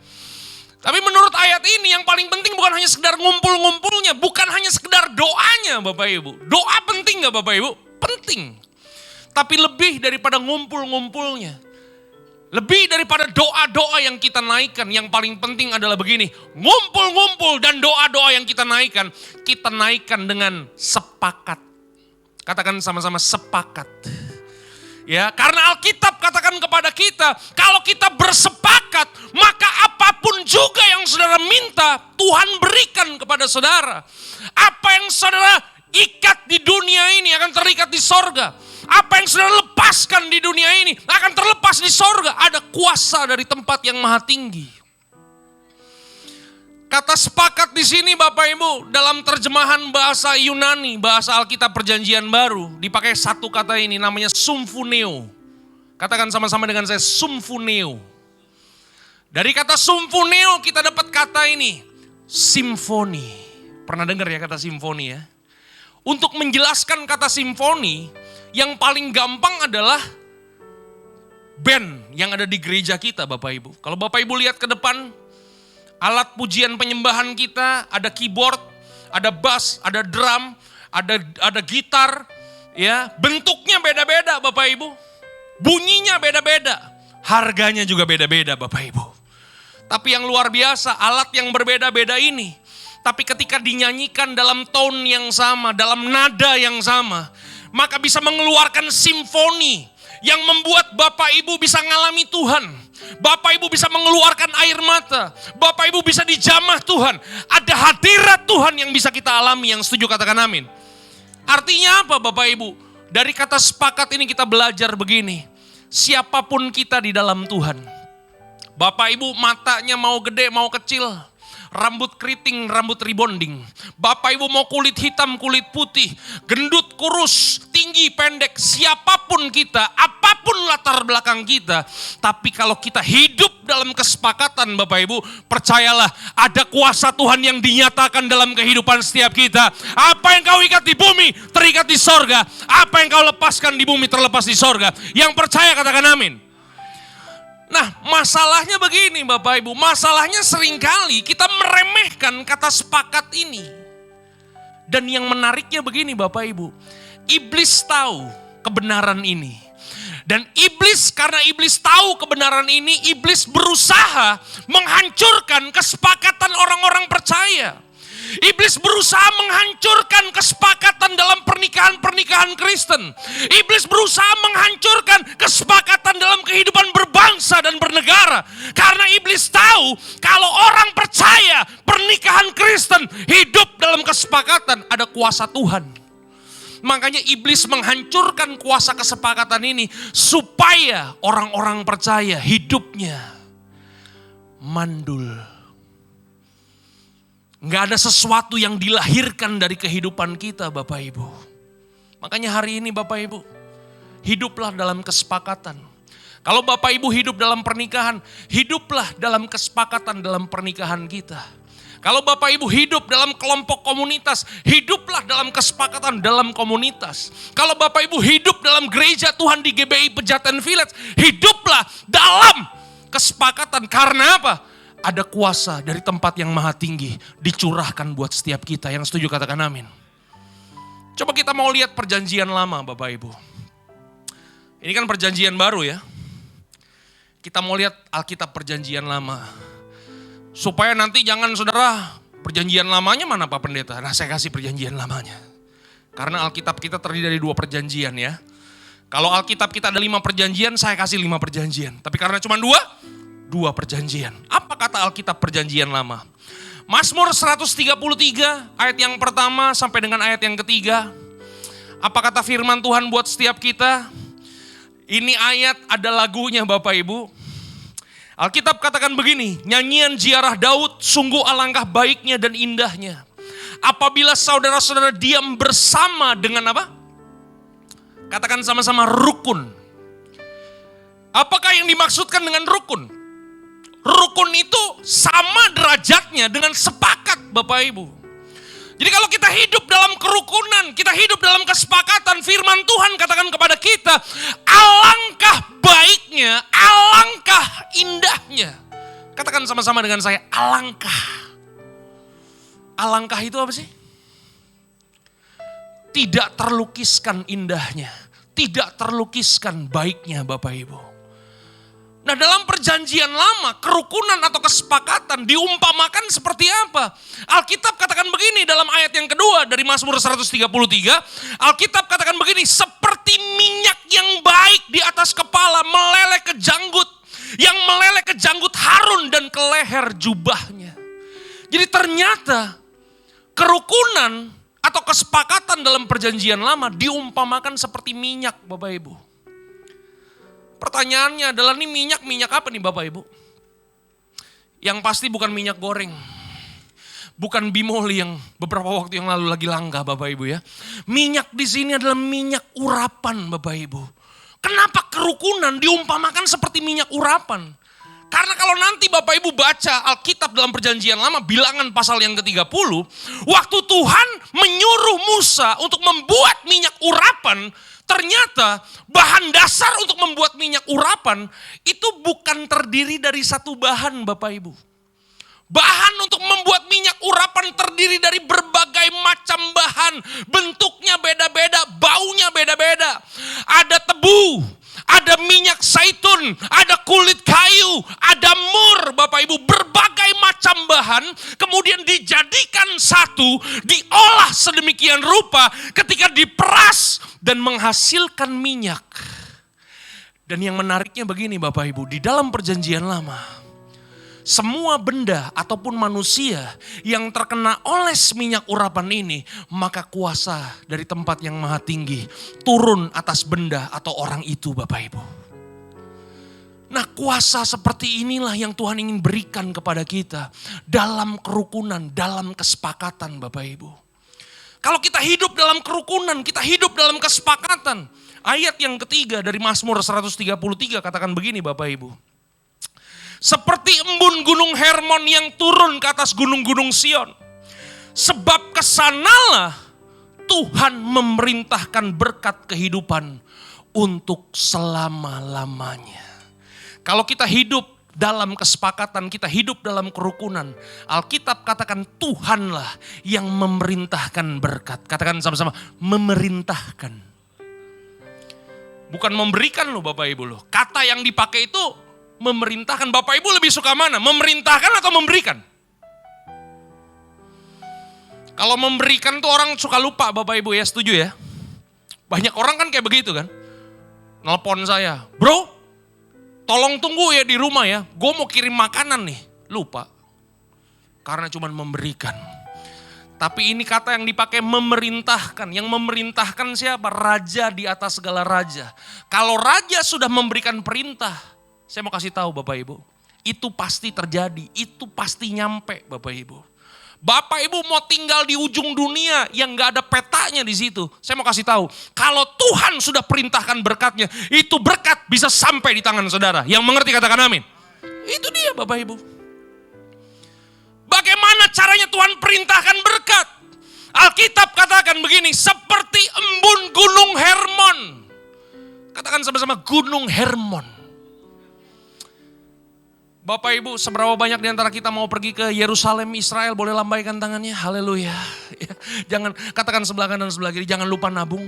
Tapi menurut ayat ini yang paling penting bukan hanya sekedar ngumpul-ngumpulnya, bukan hanya sekedar doanya Bapak Ibu. Doa penting gak Bapak Ibu? Penting. Tapi lebih daripada ngumpul-ngumpulnya, lebih daripada doa-doa yang kita naikkan, yang paling penting adalah begini, ngumpul-ngumpul dan doa-doa yang kita naikkan dengan sepakat. Katakan sama-sama sepakat. Ya, karena Alkitab katakan kepada kita, kalau kita bersepakat, maka apapun juga yang saudara minta, Tuhan berikan kepada saudara. Apa yang saudara ikat di dunia ini akan terikat di sorga. Apa yang saudara lepaskan di dunia ini akan terlepas di sorga. Ada kuasa dari tempat yang maha tinggi. Kata sepakat di sini Bapak Ibu dalam terjemahan bahasa Yunani, bahasa Alkitab Perjanjian Baru dipakai satu kata ini namanya symphoneo. Katakan sama-sama dengan saya, symphoneo. Dari kata symphoneo kita dapat kata ini, simfoni. Pernah dengar ya kata simfoni ya? Untuk menjelaskan kata simfoni, yang paling gampang adalah band yang ada di gereja kita Bapak Ibu. Kalau Bapak Ibu lihat ke depan, alat pujian penyembahan kita, ada keyboard, ada bass, ada drum, ada gitar, ya. Bentuknya beda-beda Bapak Ibu. Bunyinya beda-beda. Harganya juga beda-beda Bapak Ibu. Tapi yang luar biasa, alat yang berbeda-beda ini, tapi ketika dinyanyikan dalam tone yang sama, dalam nada yang sama, maka bisa mengeluarkan simfoni yang membuat Bapak Ibu bisa ngalami Tuhan. Bapak Ibu bisa mengeluarkan air mata. Bapak Ibu bisa dijamah Tuhan. Ada hadirat Tuhan yang bisa kita alami. Yang setuju katakan amin. Artinya apa Bapak Ibu? Dari kata sepakat ini kita belajar begini. Siapapun kita di dalam Tuhan. Bapak Ibu matanya mau gede mau kecil. Rambut keriting, rambut rebonding. Bapak Ibu mau kulit hitam, kulit putih. Gendut, kurus, tinggi, pendek. Siapapun kita, apapun latar belakang kita. Tapi kalau kita hidup dalam kesepakatan Bapak Ibu, percayalah ada kuasa Tuhan yang dinyatakan dalam kehidupan setiap kita. Apa yang kau ikat di bumi, terikat di sorga. Apa yang kau lepaskan di bumi, terlepas di sorga. Yang percaya katakan amin. Nah, masalahnya begini Bapak Ibu, masalahnya seringkali kita meremehkan kata sepakat ini. Dan yang menariknya begini Bapak Ibu, iblis tahu kebenaran ini. Dan iblis, karena iblis tahu kebenaran ini, iblis berusaha menghancurkan kesepakatan orang-orang percaya. Iblis berusaha menghancurkan kesepakatan dalam pernikahan-pernikahan Kristen. Iblis berusaha menghancurkan kesepakatan dalam kehidupan berbangsa dan bernegara. Karena iblis tahu kalau orang percaya pernikahan Kristen hidup dalam kesepakatan, ada kuasa Tuhan. Makanya iblis menghancurkan kuasa kesepakatan ini supaya orang-orang percaya hidupnya mandul. Nggak ada sesuatu yang dilahirkan dari kehidupan kita Bapak Ibu. Makanya hari ini Bapak Ibu, hiduplah dalam kesepakatan. Kalau Bapak Ibu hidup dalam pernikahan, hiduplah dalam kesepakatan dalam pernikahan kita. Kalau Bapak Ibu hidup dalam kelompok komunitas, hiduplah dalam kesepakatan dalam komunitas. Kalau Bapak Ibu hidup dalam gereja Tuhan di GBI Pejaten Village, hiduplah dalam kesepakatan. Karena apa? Ada kuasa dari tempat yang maha tinggi dicurahkan buat setiap kita. Yang setuju katakan amin. Coba kita mau lihat perjanjian lama Bapak Ibu. Ini kan perjanjian baru ya. Kita mau lihat Alkitab perjanjian lama. Supaya nanti jangan saudara, perjanjian lamanya mana Pak Pendeta? Nah saya kasih perjanjian lamanya. Karena Alkitab kita terdiri dari 2 perjanjian ya. Kalau Alkitab kita ada 5 perjanjian, saya kasih 5 perjanjian. Tapi karena cuma 2 perjanjian. Apa kata Alkitab perjanjian lama? Mazmur 133 ayat yang pertama sampai dengan ayat yang ketiga. Apa kata firman Tuhan buat setiap kita? Ini ayat ada lagunya Bapak Ibu. Alkitab katakan begini, nyanyian ziarah Daud sungguh alangkah baiknya dan indahnya. Apabila saudara-saudara diam bersama dengan apa? Katakan sama-sama rukun. Apakah yang dimaksudkan dengan rukun? Rukun itu sama derajatnya dengan sepakat Bapak Ibu. Jadi kalau kita hidup dalam kerukunan, kita hidup dalam kesepakatan, firman Tuhan katakan kepada kita, alangkah baiknya, alangkah indahnya. Katakan sama-sama dengan saya, alangkah. Alangkah itu apa sih? Tidak terlukiskan indahnya, tidak terlukiskan baiknya Bapak Ibu. Nah dalam perjanjian lama, kerukunan atau kesepakatan diumpamakan seperti apa? Alkitab katakan begini dalam ayat yang kedua dari Mazmur 133. Alkitab katakan begini, seperti minyak yang baik di atas kepala meleleh ke janggut. Yang meleleh ke janggut Harun dan ke leher jubahnya. Jadi ternyata kerukunan atau kesepakatan dalam perjanjian lama diumpamakan seperti minyak Bapak Ibu. Pertanyaannya adalah ini minyak apa nih Bapak Ibu? Yang pasti bukan minyak goreng. Bukan bimoli yang beberapa waktu yang lalu lagi langka Bapak Ibu ya. Minyak di sini adalah minyak urapan Bapak Ibu. Kenapa kerukunan diumpamakan seperti minyak urapan? Karena kalau nanti Bapak Ibu baca Alkitab dalam Perjanjian Lama, Bilangan pasal yang ke-30, waktu Tuhan menyuruh Musa untuk membuat minyak urapan, ternyata bahan dasar untuk membuat minyak urapan itu bukan terdiri dari satu bahan Bapak Ibu. Bahan untuk membuat minyak urapan terdiri dari berbagai macam bahan. Bentuknya beda-beda, baunya beda-beda. Ada tebu, ada minyak zaitun, ada kulit kayu, ada mur Bapak Ibu. Berbagai macam bahan kemudian dijadikan satu, diolah sedemikian rupa ketika diperas dan menghasilkan minyak. Dan yang menariknya begini Bapak Ibu, di dalam Perjanjian Lama, semua benda ataupun manusia yang terkena oles minyak urapan ini, maka kuasa dari tempat yang maha tinggi turun atas benda atau orang itu Bapak Ibu. Nah, kuasa seperti inilah yang Tuhan ingin berikan kepada kita dalam kerukunan, dalam kesepakatan Bapak Ibu. Kalau kita hidup dalam kerukunan, kita hidup dalam kesepakatan. Ayat yang ketiga dari Mazmur 133 katakan begini Bapak Ibu. Seperti embun gunung Hermon yang turun ke atas gunung-gunung Sion. Sebab kesanalah Tuhan memerintahkan berkat kehidupan untuk selama-lamanya. Kalau kita hidup dalam kesepakatan, kita hidup dalam kerukunan, Alkitab katakan Tuhanlah yang memerintahkan berkat. Katakan sama-sama, memerintahkan. Bukan memberikan loh Bapak Ibu loh. Kata yang dipakai itu memerintahkan. Bapak Ibu lebih suka mana? Memerintahkan atau memberikan? Kalau memberikan tuh orang suka lupa Bapak Ibu ya, setuju ya? Banyak orang kan kayak begitu kan? Nelpon saya, bro tolong tunggu ya di rumah ya, gue mau kirim makanan nih. Lupa. Karena cuma memberikan. Tapi ini kata yang dipakai memerintahkan. Yang memerintahkan siapa? Raja di atas segala raja. Kalau raja sudah memberikan perintah, saya mau kasih tahu Bapak Ibu, itu pasti terjadi, itu pasti nyampe Bapak Ibu. Bapak Ibu mau tinggal di ujung dunia yang gak ada petanya di situ. Saya mau kasih tahu, kalau Tuhan sudah perintahkan berkatnya, itu berkat bisa sampai di tangan saudara. Yang mengerti katakan amin. Itu dia Bapak Ibu. Bagaimana caranya Tuhan perintahkan berkat? Alkitab katakan begini, seperti embun gunung Hermon. Katakan sama-sama Gunung Hermon. Bapak Ibu, seberapa banyak di antara kita mau pergi ke Yerusalem, Israel, boleh lambaikan tangannya, haleluya. Jangan, katakan sebelah kanan dan sebelah kiri, jangan lupa nabung.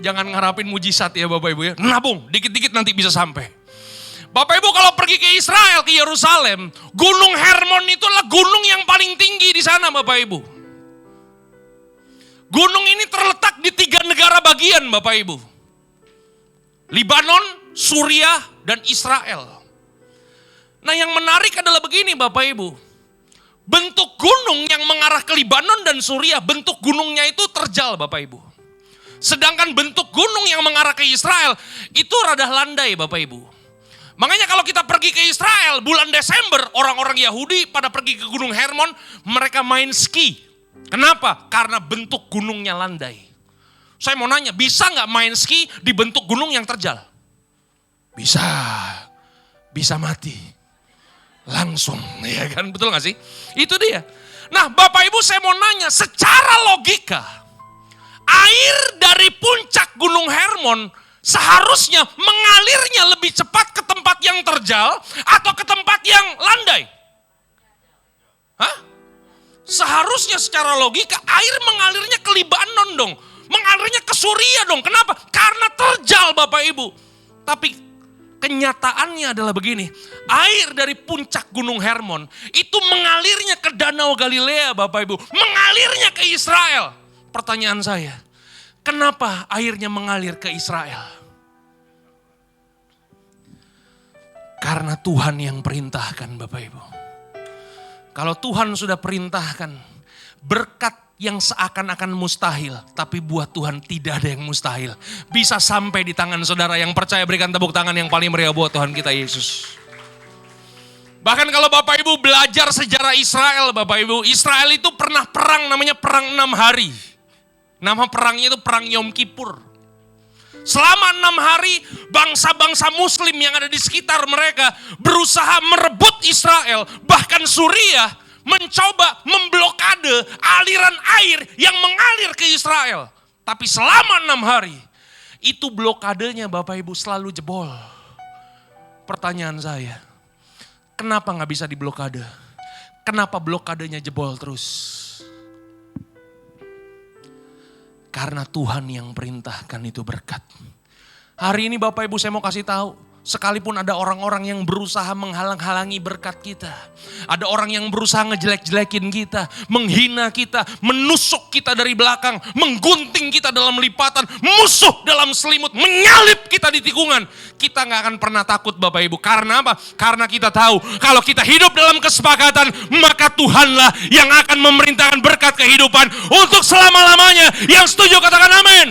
Jangan ngarapin mujizat ya Bapak Ibu ya, nabung, dikit-dikit nanti bisa sampai. Bapak Ibu kalau pergi ke Israel, ke Yerusalem, Gunung Hermon itulah gunung yang paling tinggi di sana Bapak Ibu. Gunung ini terletak di 3 negara bagian Bapak Ibu. Libanon, Suriah, dan Israel. Nah yang menarik adalah begini Bapak Ibu. Bentuk gunung yang mengarah ke Libanon dan Suriah, bentuk gunungnya itu terjal Bapak Ibu. Sedangkan bentuk gunung yang mengarah ke Israel, itu rada landai Bapak Ibu. Makanya kalau kita pergi ke Israel, bulan Desember, orang-orang Yahudi pada pergi ke Gunung Hermon, mereka main ski. Kenapa? Karena bentuk gunungnya landai. Saya mau nanya, bisa gak main ski di bentuk gunung yang terjal? Bisa, bisa mati. Langsung, ya kan? Betul gak sih? Itu dia. Nah Bapak Ibu saya mau nanya, secara logika, air dari puncak Gunung Hermon seharusnya mengalirnya lebih cepat ke tempat yang terjal atau ke tempat yang landai? Hah? Seharusnya secara logika air mengalirnya ke Libanon dong. Mengalirnya ke Suriah dong. Kenapa? Karena terjal Bapak Ibu. Tapi kenyataannya adalah begini. Air dari puncak Gunung Hermon itu mengalirnya ke Danau Galilea Bapak Ibu. Mengalirnya ke Israel. Pertanyaan saya, kenapa airnya mengalir ke Israel? Karena Tuhan yang perintahkan Bapak Ibu. Kalau Tuhan sudah perintahkan, berkat yang seakan-akan mustahil, tapi buat Tuhan tidak ada yang mustahil. Bisa sampai di tangan saudara. Yang percaya berikan tepuk tangan yang paling meriah buat Tuhan kita Yesus. Bahkan kalau Bapak Ibu belajar sejarah Israel, Bapak Ibu, Israel itu pernah perang namanya perang 6 hari. Nama perangnya itu perang Yom Kippur. Selama 6 hari bangsa-bangsa muslim yang ada di sekitar mereka berusaha merebut Israel. Bahkan Suriah mencoba memblokade aliran air yang mengalir ke Israel. Tapi selama 6 hari itu blokadenya Bapak Ibu selalu jebol. Pertanyaan saya, kenapa gak bisa diblokade? Kenapa blokadenya jebol terus? Karena Tuhan yang perintahkan itu berkat. Hari ini Bapak Ibu saya mau kasih tahu, sekalipun ada orang-orang yang berusaha menghalang-halangi berkat kita. Ada orang yang berusaha ngejelek-jelekin kita, menghina kita, menusuk kita dari belakang, menggunting kita dalam lipatan, musuh dalam selimut, menyalip kita di tikungan. Kita gak akan pernah takut Bapak Ibu. Karena apa? Karena kita tahu kalau kita hidup dalam kesepakatan, maka Tuhanlah yang akan memerintahkan berkat kehidupan untuk selama-lamanya. Yang setuju katakan amin.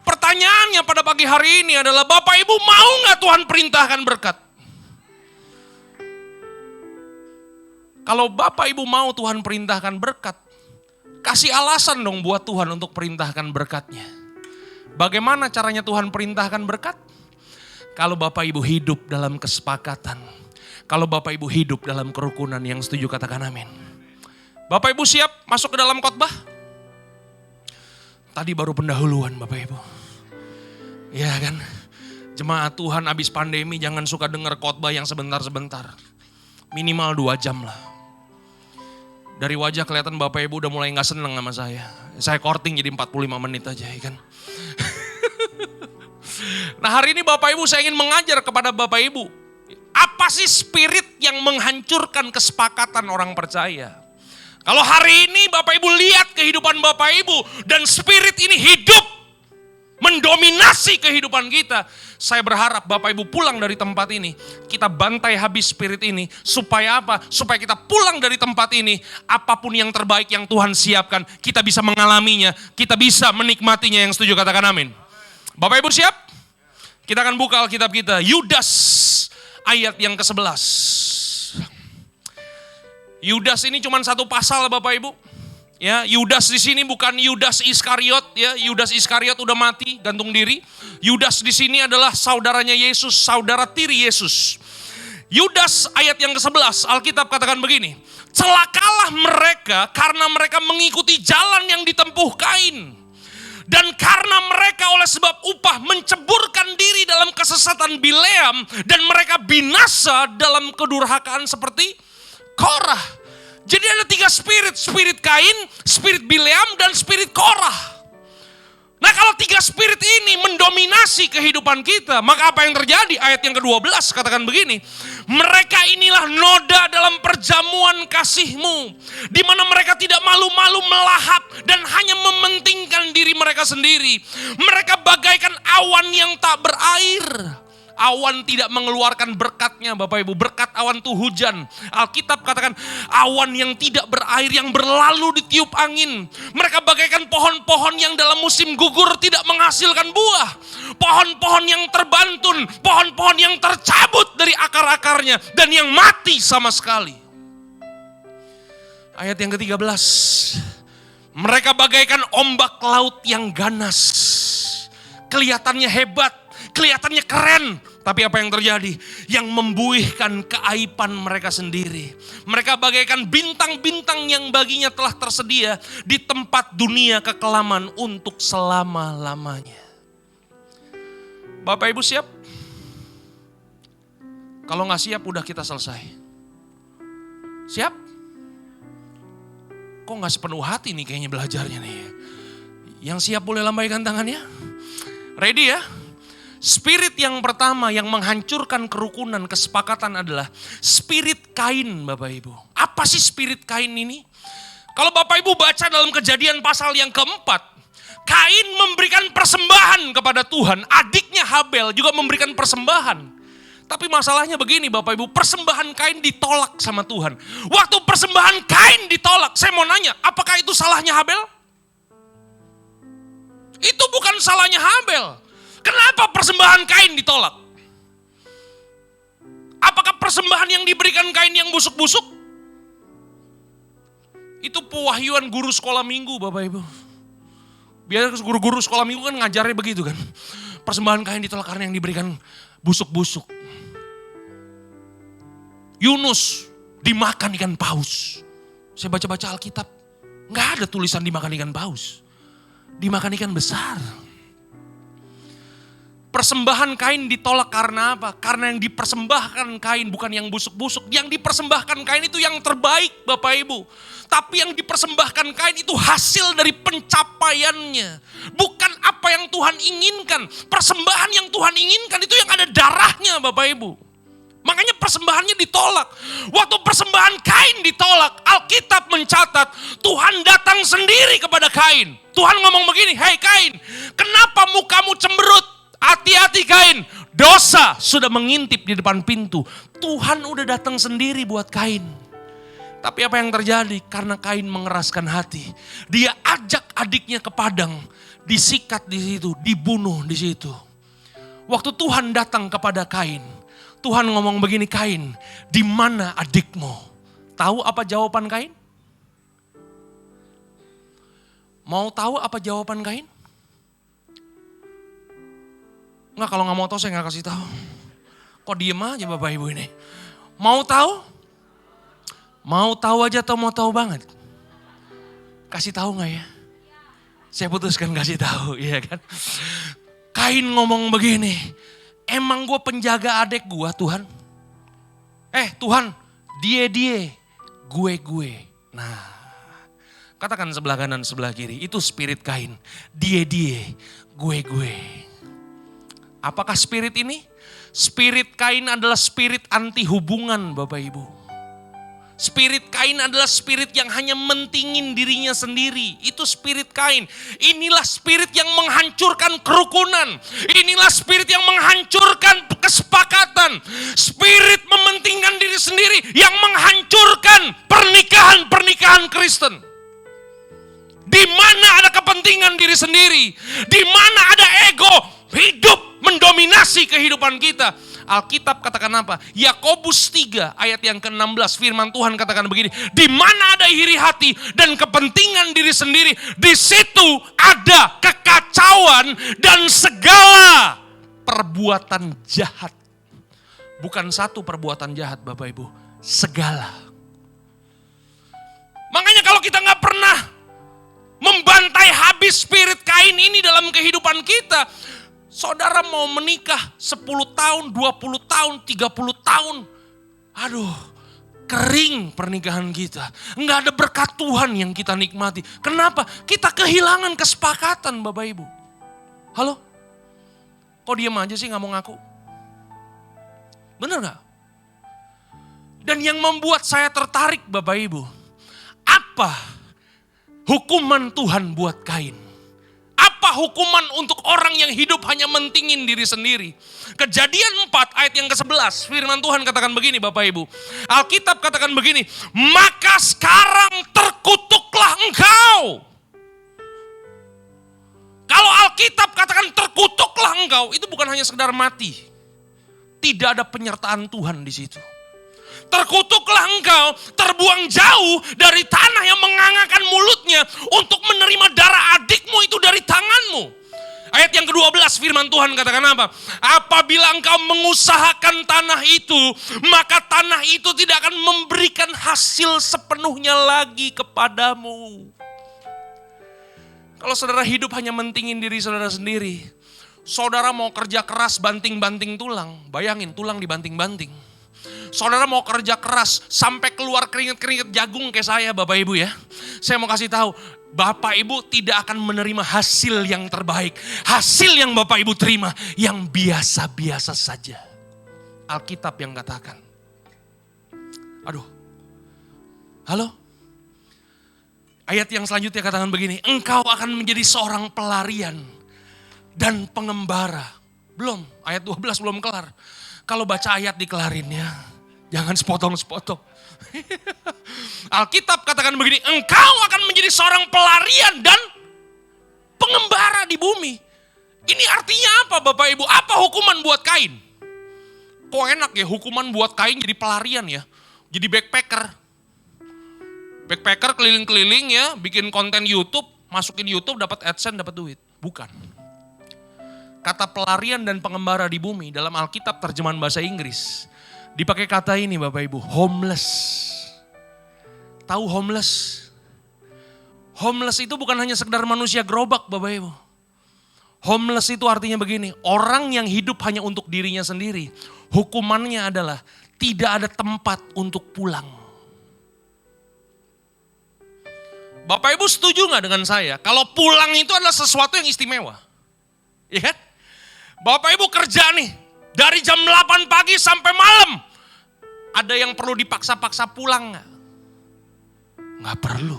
Pertanyaannya pada pagi hari ini adalah, Bapak Ibu mau gak Tuhan perintahkan berkat? Kalau Bapak Ibu mau Tuhan perintahkan berkat, kasih alasan dong buat Tuhan untuk perintahkan berkatnya. Bagaimana caranya Tuhan perintahkan berkat? Kalau Bapak Ibu hidup dalam kesepakatan. Kalau Bapak Ibu hidup dalam kerukunan. Yang setuju katakan amin. Bapak Ibu siap masuk ke dalam khotbah? Tadi baru pendahuluan Bapak Ibu. Ya kan? Jemaat Tuhan abis pandemi jangan suka dengar khotbah yang sebentar-sebentar. Minimal 2 jam lah. Dari wajah kelihatan Bapak Ibu udah mulai gak seneng sama saya. Saya korting jadi 45 menit aja ya kan. Nah hari ini Bapak Ibu saya ingin mengajar kepada Bapak Ibu. Apa sih spirit yang menghancurkan kesepakatan orang percaya? Kalau hari ini Bapak Ibu lihat kehidupan Bapak Ibu dan spirit ini hidup mendominasi kehidupan kita. Saya berharap Bapak Ibu pulang dari tempat ini, kita bantai habis spirit ini. Supaya apa? Supaya kita pulang dari tempat ini, apapun yang terbaik yang Tuhan siapkan, kita bisa mengalaminya, kita bisa menikmatinya. Yang setuju katakan amin. Bapak Ibu siap? Kita akan buka Alkitab kita, Yudas ayat yang ke-11. Yudas ini cuma satu pasal Bapak Ibu. Ya, Yudas di sini bukan Yudas Iskariot ya. Yudas Iskariot udah mati, gantung diri. Yudas di sini adalah saudaranya Yesus, saudara tiri Yesus. Yudas ayat yang ke-11, Alkitab katakan begini. Celakalah mereka karena mereka mengikuti jalan yang ditempuh Kain. Dan karena mereka oleh sebab upah menceburkan diri dalam kesesatan Bileam. Dan mereka binasa dalam kedurhakaan seperti Korah. Jadi ada 3 spirit. Spirit Kain, spirit Bileam, dan spirit Korah. Nah kalau 3 spirit ini mendominasi kehidupan kita, maka apa yang terjadi? Ayat yang ke-12 katakan begini. Mereka inilah noda dalam perjamuan kasihmu. Di mana mereka tidak malu-malu melahap dan hanya mementingkan diri mereka sendiri. Mereka bagaikan awan yang tak berair. Awan tidak mengeluarkan berkatnya Bapak Ibu. Berkat awan itu hujan. Alkitab katakan awan yang tidak berair, yang berlalu ditiup angin. Mereka bagaikan pohon-pohon yang dalam musim gugur tidak menghasilkan buah. Pohon-pohon yang terbantun, pohon-pohon yang tercabut dari akar-akarnya dan yang mati sama sekali. Ayat yang ke-13. Mereka bagaikan ombak laut yang ganas. Kelihatannya hebat, kelihatannya keren. Tapi apa yang terjadi? Yang membuihkan keaiban mereka sendiri. Mereka bagaikan bintang-bintang yang baginya telah tersedia di tempat dunia kekelaman untuk selama-lamanya. Bapak Ibu siap? Kalau gak siap udah kita selesai. Siap? Kok gak sepenuh hati nih kayaknya belajarnya nih. Yang siap boleh lambaikan tangannya. Ready ya? Spirit yang pertama yang menghancurkan kerukunan, kesepakatan adalah spirit Kain Bapak Ibu. Apa sih spirit Kain ini? Kalau Bapak Ibu baca dalam Kejadian pasal yang keempat, Kain memberikan persembahan kepada Tuhan. Adiknya Habel juga memberikan persembahan. Tapi masalahnya begini Bapak Ibu, persembahan Kain ditolak sama Tuhan. Waktu persembahan Kain ditolak, saya mau nanya, apakah itu salahnya Habel? Itu bukan salahnya Habel. Kenapa persembahan Kain ditolak? Apakah persembahan yang diberikan Kain yang busuk-busuk? Itu pewahyuan guru sekolah minggu Bapak Ibu. Biar guru-guru sekolah minggu kan ngajarnya begitu kan. Persembahan Kain ditolak karena yang diberikan busuk-busuk. Yunus dimakan ikan paus. Saya baca-baca Alkitab, nggak ada tulisan dimakan ikan paus. Dimakan ikan besar. Persembahan Kain ditolak karena apa? Karena yang dipersembahkan Kain bukan yang busuk-busuk. Yang dipersembahkan Kain itu yang terbaik Bapak Ibu. Tapi yang dipersembahkan Kain itu hasil dari pencapaiannya. Bukan apa yang Tuhan inginkan. Persembahan yang Tuhan inginkan itu yang ada darahnya Bapak Ibu. Makanya persembahannya ditolak. Waktu persembahan Kain ditolak, Alkitab mencatat Tuhan datang sendiri kepada Kain. Tuhan ngomong begini, "Hei Kain, kenapa mukamu cemberut? Hati-hati Kain, dosa sudah mengintip di depan pintu." Tuhan udah datang sendiri buat Kain. Tapi apa yang terjadi? Karena Kain mengeraskan hati. Dia ajak adiknya ke padang, disikat di situ, dibunuh di situ. Waktu Tuhan datang kepada Kain, Tuhan ngomong begini, "Kain, di mana adikmu?" Tahu apa jawaban Kain? Mau tahu apa jawaban Kain? Enggak, kalau nggak mau tahu saya nggak kasih tahu. Kok diem aja Bapak Ibu ini? Mau tahu? Mau tahu aja atau mau tahu banget? Kasih tahu nggak ya? Saya putuskan kasih tahu, iya kan? Kain ngomong begini, "Emang gue penjaga adik gue Tuhan? Tuhan, dia, gue. Nah, katakan sebelah kanan sebelah kiri, itu spirit Kain. Dia, gue. Apakah spirit ini? Spirit Kain adalah spirit anti hubungan Bapak Ibu. Spirit Kain adalah spirit yang hanya mentingin dirinya sendiri. Itu spirit Kain. Inilah spirit yang menghancurkan kerukunan. Inilah spirit yang menghancurkan kesepakatan. Spirit mementingkan diri sendiri yang menghancurkan pernikahan-pernikahan Kristen. Di mana ada kepentingan diri sendiri, di mana ada ego, hidup mendominasi kehidupan kita. Alkitab katakan apa? Yakobus 3 ayat yang ke-16 firman Tuhan katakan begini, "Di mana ada iri hati dan kepentingan diri sendiri, di situ ada kekacauan dan segala perbuatan jahat." Bukan satu perbuatan jahat Bapak Ibu, segala. Makanya kalau kita nggak pernah membantai habis spirit Kain ini dalam kehidupan kita, saudara mau menikah 10 tahun, 20 tahun, 30 tahun. Aduh, kering pernikahan kita. Enggak ada berkat Tuhan yang kita nikmati. Kenapa? Kita kehilangan kesepakatan Bapak Ibu. Halo? Kok diem aja sih gak mau ngaku? Bener gak? Dan yang membuat saya tertarik Bapak Ibu, apa hukuman Tuhan buat Kain? Apa hukuman untuk orang yang hidup hanya mentingin diri sendiri? Kejadian 4 ayat yang ke-11 firman Tuhan katakan begini Bapak Ibu. Alkitab katakan begini, "Maka sekarang terkutuklah engkau." Kalau Alkitab katakan terkutuklah engkau, itu bukan hanya sekedar mati. Tidak ada penyertaan Tuhan di situ. Terkutuklah engkau, terbuang jauh dari tanah yang mengangakan mulutnya untuk menerima darah adikmu itu dari tanganmu. Ayat yang ke-12 firman Tuhan katakan apa? "Apabila engkau mengusahakan tanah itu, maka tanah itu tidak akan memberikan hasil sepenuhnya lagi kepadamu." Kalau saudara hidup hanya mentingin diri saudara sendiri, saudara mau kerja keras banting-banting tulang, bayangin tulang dibanting-banting. Saudara mau kerja keras sampai keluar keringet-keringet jagung kayak saya Bapak Ibu ya. Saya mau kasih tahu, Bapak Ibu tidak akan menerima hasil yang terbaik. Hasil yang Bapak Ibu terima yang biasa-biasa saja. Alkitab yang katakan. Aduh. Halo? Ayat yang selanjutnya katakan begini, "Engkau akan menjadi seorang pelarian dan pengembara." Belum, ayat 12 belum kelar. Kalau baca ayat dikelarin ya. Jangan sepotong-sepotong. Alkitab katakan begini, "Engkau akan menjadi seorang pelarian dan pengembara di bumi." Ini artinya apa Bapak Ibu? Apa hukuman buat Kain? kok enak ya hukuman buat Kain jadi pelarian ya. Jadi backpacker. Backpacker keliling-keliling ya, bikin konten YouTube, masukin YouTube dapat AdSense, dapat duit. Bukan. Kata pelarian dan pengembara di bumi dalam Alkitab terjemahan bahasa Inggris dipakai kata ini Bapak Ibu, homeless. Tahu homeless? Homeless itu bukan hanya sekedar manusia gerobak Bapak Ibu. Homeless itu artinya begini, orang yang hidup hanya untuk dirinya sendiri. Hukumannya adalah tidak ada tempat untuk pulang. Bapak Ibu setuju gak dengan saya? Kalau pulang itu adalah sesuatu yang istimewa. Iya kan? Bapak Ibu kerja nih, dari jam 8 pagi sampai malam. Ada yang perlu dipaksa-paksa pulang gak? Gak perlu.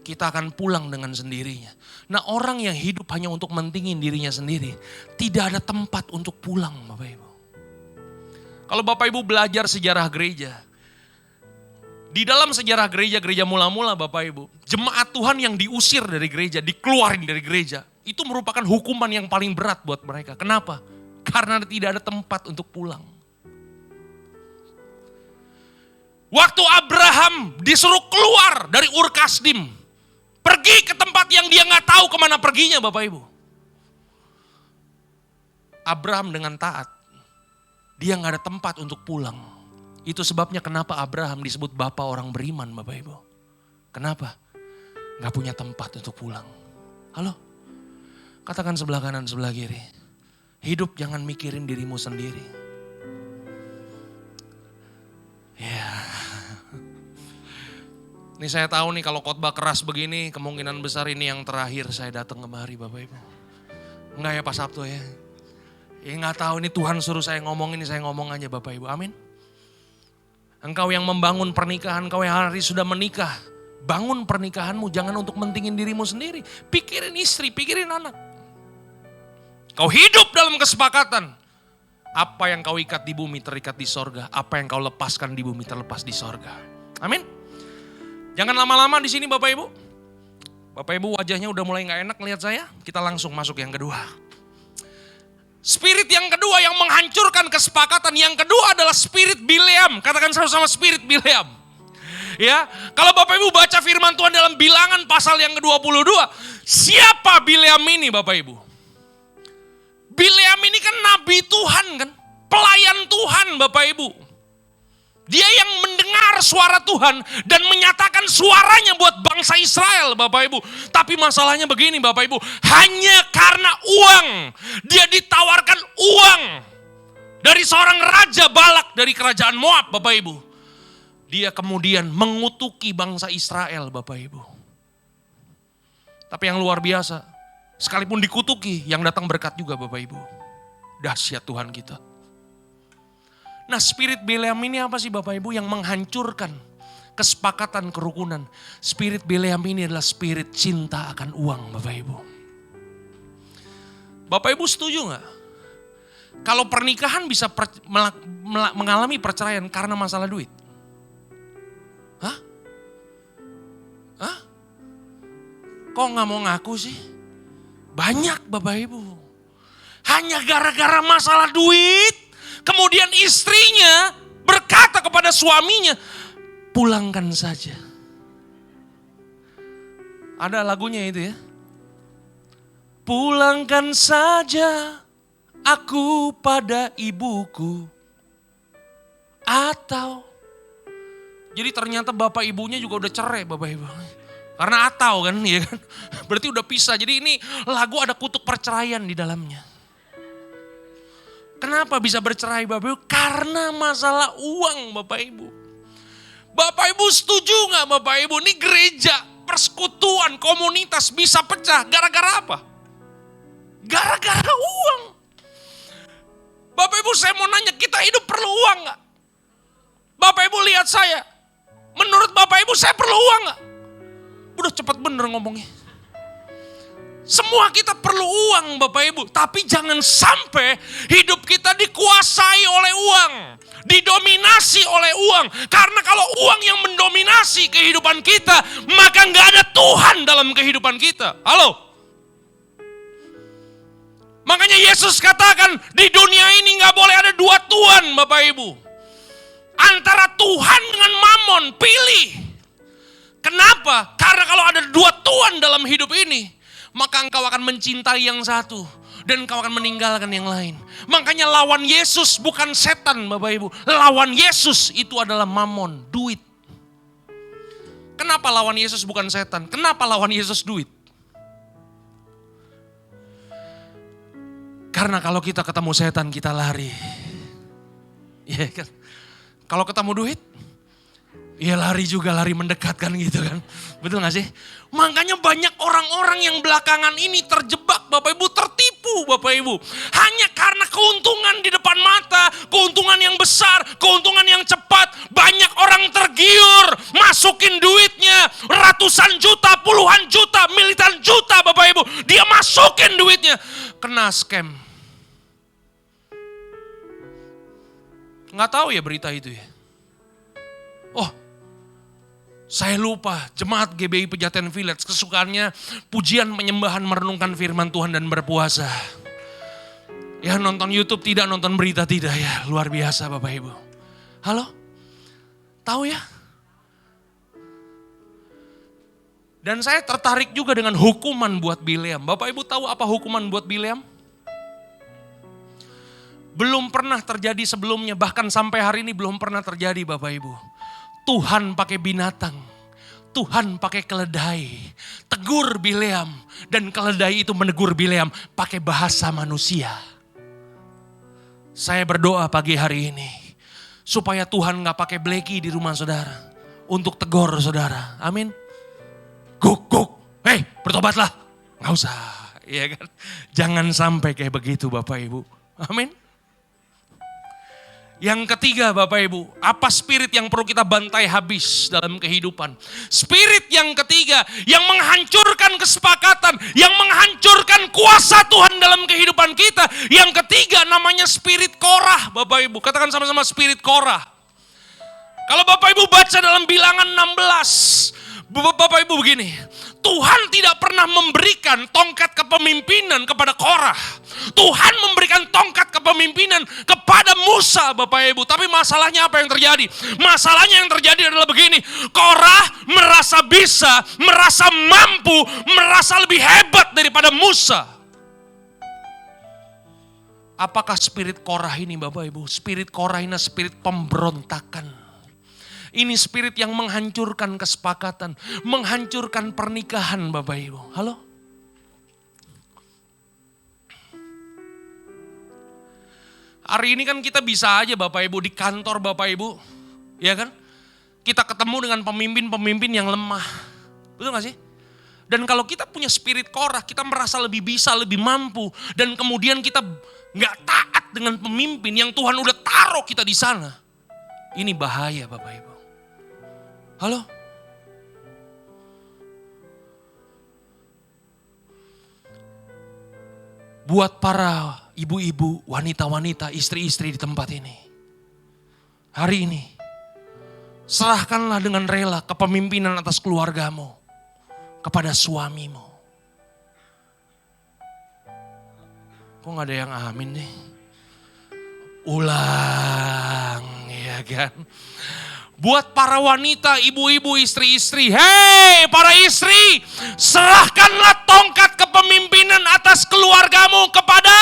Kita akan pulang dengan sendirinya. Nah orang yang hidup hanya untuk mentingin dirinya sendiri, tidak ada tempat untuk pulang Bapak Ibu. Kalau Bapak Ibu belajar sejarah gereja, di dalam sejarah gereja mula-mula Bapak Ibu, jemaat Tuhan yang diusir dari gereja, dikeluarin dari gereja, itu merupakan hukuman yang paling berat buat mereka. Kenapa? Karena tidak ada tempat untuk pulang. Waktu Abraham disuruh keluar dari Ur Kasdim, pergi ke tempat yang dia gak tahu kemana perginya Bapak Ibu. Abraham dengan taat, dia gak ada tempat untuk pulang. Itu sebabnya kenapa Abraham disebut Bapa orang beriman Bapak Ibu. Kenapa? Gak punya tempat untuk pulang. Halo? Katakan sebelah kanan, sebelah kiri. Hidup jangan mikirin dirimu sendiri. Ya. Ini saya tahu nih kalau khotbah keras begini, kemungkinan besar ini yang terakhir saya datang kemari Bapak Ibu. Enggak ya Pak Sabtu ya. Ya gak tahu ini Tuhan suruh saya ngomong ini, saya ngomong aja Bapak Ibu. Amin. Engkau yang membangun pernikahan, engkau yang hari sudah menikah. Bangun pernikahanmu jangan untuk mentingin dirimu sendiri. Pikirin istri, pikirin anak. Kau hidup dalam kesepakatan. Apa yang kau ikat di bumi terikat di sorga. Apa yang kau lepaskan di bumi terlepas di sorga. Amin. Jangan lama-lama di sini Bapak Ibu. Bapak Ibu wajahnya udah mulai gak enak lihat saya. Kita langsung masuk yang kedua. Spirit yang kedua yang menghancurkan kesepakatan. Yang kedua adalah spirit Bileam. Katakan sama-sama spirit Bileam. Ya, kalau Bapak Ibu baca firman Tuhan dalam Bilangan pasal yang ke-22. Siapa Bileam ini Bapak Ibu? Bileam ini kan nabi Tuhan kan. Pelayan Tuhan Bapak Ibu. Dia yang mendengar suara Tuhan dan menyatakan suaranya buat bangsa Israel Bapak Ibu. Tapi masalahnya begini Bapak Ibu. Hanya karena uang. Dia ditawarkan uang. Dari seorang raja Balak dari kerajaan Moab Bapak Ibu. Dia kemudian mengutuki bangsa Israel Bapak Ibu. Tapi yang luar biasa. Sekalipun dikutuki yang datang berkat juga Bapak Ibu. Dahsyat Tuhan kita. Nah spirit Bileam ini apa sih Bapak Ibu yang menghancurkan kesepakatan kerukunan. Spirit Bileam ini adalah spirit cinta akan uang Bapak Ibu. Bapak Ibu setuju gak? Kalau pernikahan bisa mengalami perceraian karena masalah duit? Hah? Hah? Kok gak mau ngaku sih? Banyak Bapak Ibu. Hanya gara-gara masalah duit. Kemudian istrinya berkata kepada suaminya, pulangkan saja. Ada lagunya itu ya. Pulangkan saja aku pada ibuku. Atau, jadi ternyata bapak ibunya juga udah cerai Bapak Ibu. Karena atau kan, ya kan. Berarti udah pisah. Jadi ini lagu ada kutuk perceraian di dalamnya. Kenapa bisa bercerai Bapak Ibu? Karena masalah uang Bapak Ibu. Bapak Ibu setuju gak Bapak Ibu? Ini gereja, persekutuan, komunitas bisa pecah. Gara-gara apa? Gara-gara uang. Bapak Ibu saya mau nanya, kita hidup perlu uang gak? Bapak Ibu lihat saya. Menurut Bapak Ibu saya perlu uang gak? Udah cepat bener ngomongnya. Semua kita perlu uang Bapak Ibu. Tapi jangan sampai hidup kita dikuasai oleh uang. Didominasi oleh uang. Karena kalau uang yang mendominasi kehidupan kita, maka gak ada Tuhan dalam kehidupan kita. Halo? Makanya Yesus katakan di dunia ini gak boleh ada dua tuan Bapak Ibu. Antara Tuhan dengan Mammon, pilih. Kenapa? Karena kalau ada dua tuan dalam hidup ini, maka engkau akan mencintai yang satu dan engkau akan meninggalkan yang lain. Makanya lawan Yesus bukan setan Bapak Ibu. Lawan Yesus itu adalah Mammon, duit. Kenapa lawan Yesus bukan setan? Kenapa lawan Yesus duit? Karena kalau kita ketemu setan kita lari. Iya kan? Kalau ketemu duit, ya lari juga, lari mendekat kan gitu kan. Betul gak sih? Makanya banyak orang-orang yang belakangan ini terjebak Bapak Ibu, tertipu Bapak Ibu. Hanya karena keuntungan di depan mata, keuntungan yang besar, keuntungan yang cepat. Banyak orang tergiur, masukin duitnya, ratusan juta, puluhan juta, militan juta Bapak Ibu. Dia masukin duitnya, kena scam. Nggak tahu ya berita itu ya. Oh, saya lupa, jemaat GBI Pejaten Village kesukaannya pujian, penyembahan, merenungkan firman Tuhan dan berpuasa. Ya nonton YouTube tidak, nonton berita tidak ya, luar biasa Bapak Ibu. Halo? Tahu ya? Dan saya tertarik juga dengan hukuman buat Bileam. Bapak Ibu tahu apa hukuman buat Bileam? Belum pernah terjadi sebelumnya, bahkan sampai hari ini belum pernah terjadi Bapak Ibu. Tuhan pakai binatang, Tuhan pakai keledai, tegur Bileam, dan keledai itu menegur Bileam pakai bahasa manusia. Saya berdoa pagi hari ini, supaya Tuhan gak pakai bleki di rumah saudara, untuk tegur saudara, amin. Guk, hei bertobatlah, gak usah, ya kan? Jangan sampai kayak begitu Bapak Ibu, amin. Yang ketiga Bapak Ibu, apa spirit yang perlu kita bantai habis dalam kehidupan? Spirit yang ketiga yang menghancurkan kesepakatan, yang menghancurkan kuasa Tuhan dalam kehidupan kita. Yang ketiga namanya spirit Korah Bapak Ibu. Katakan sama-sama spirit Korah. Kalau Bapak Ibu baca dalam Bilangan 16, Bapak Ibu begini, Tuhan tidak pernah memberikan tongkat kepemimpinan kepada Korah. Tuhan memberikan tongkat kepemimpinan kepada Musa Bapak Ibu. Tapi masalahnya apa yang terjadi? Masalahnya yang terjadi adalah begini. Korah merasa bisa, merasa mampu, merasa lebih hebat daripada Musa. Apakah spirit Korah ini Bapak Ibu? Spirit Korah ini spirit pemberontakan. Ini spirit yang menghancurkan kesepakatan, menghancurkan pernikahan Bapak Ibu. Halo? Hari ini kan kita bisa aja Bapak Ibu di kantor Bapak Ibu, ya kan? Kita ketemu dengan pemimpin-pemimpin yang lemah. Betul gak sih? Dan kalau kita punya spirit Korah, kita merasa lebih bisa, lebih mampu. Dan kemudian kita gak taat dengan pemimpin yang Tuhan udah taruh kita di sana. Ini bahaya Bapak Ibu. Halo? Buat para ibu-ibu, wanita-wanita, istri-istri di tempat ini. Hari ini, serahkanlah dengan rela kepemimpinan atas keluargamu kepada suamimu. Kok gak ada yang amin nih? Ulang, ya kan? Buat para wanita, ibu-ibu, istri-istri. Hei para istri, serahkanlah tongkat kepemimpinan atas keluargamu kepada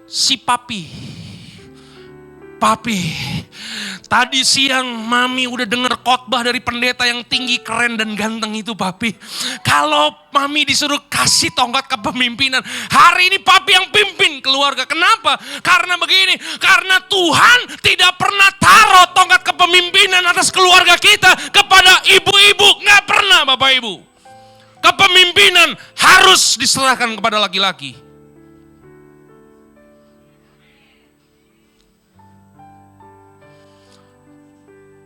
si papi. Papi, tadi siang mami udah denger khotbah dari pendeta yang tinggi, keren dan ganteng itu papi. Kalau mami disuruh kasih tongkat kepemimpinan, hari ini papi yang pimpin keluarga. Kenapa? Karena begini, karena Tuhan tidak pernah taruh tongkat kepemimpinan atas keluarga kita kepada ibu-ibu. Nggak pernah Bapak Ibu. Kepemimpinan harus diserahkan kepada laki-laki.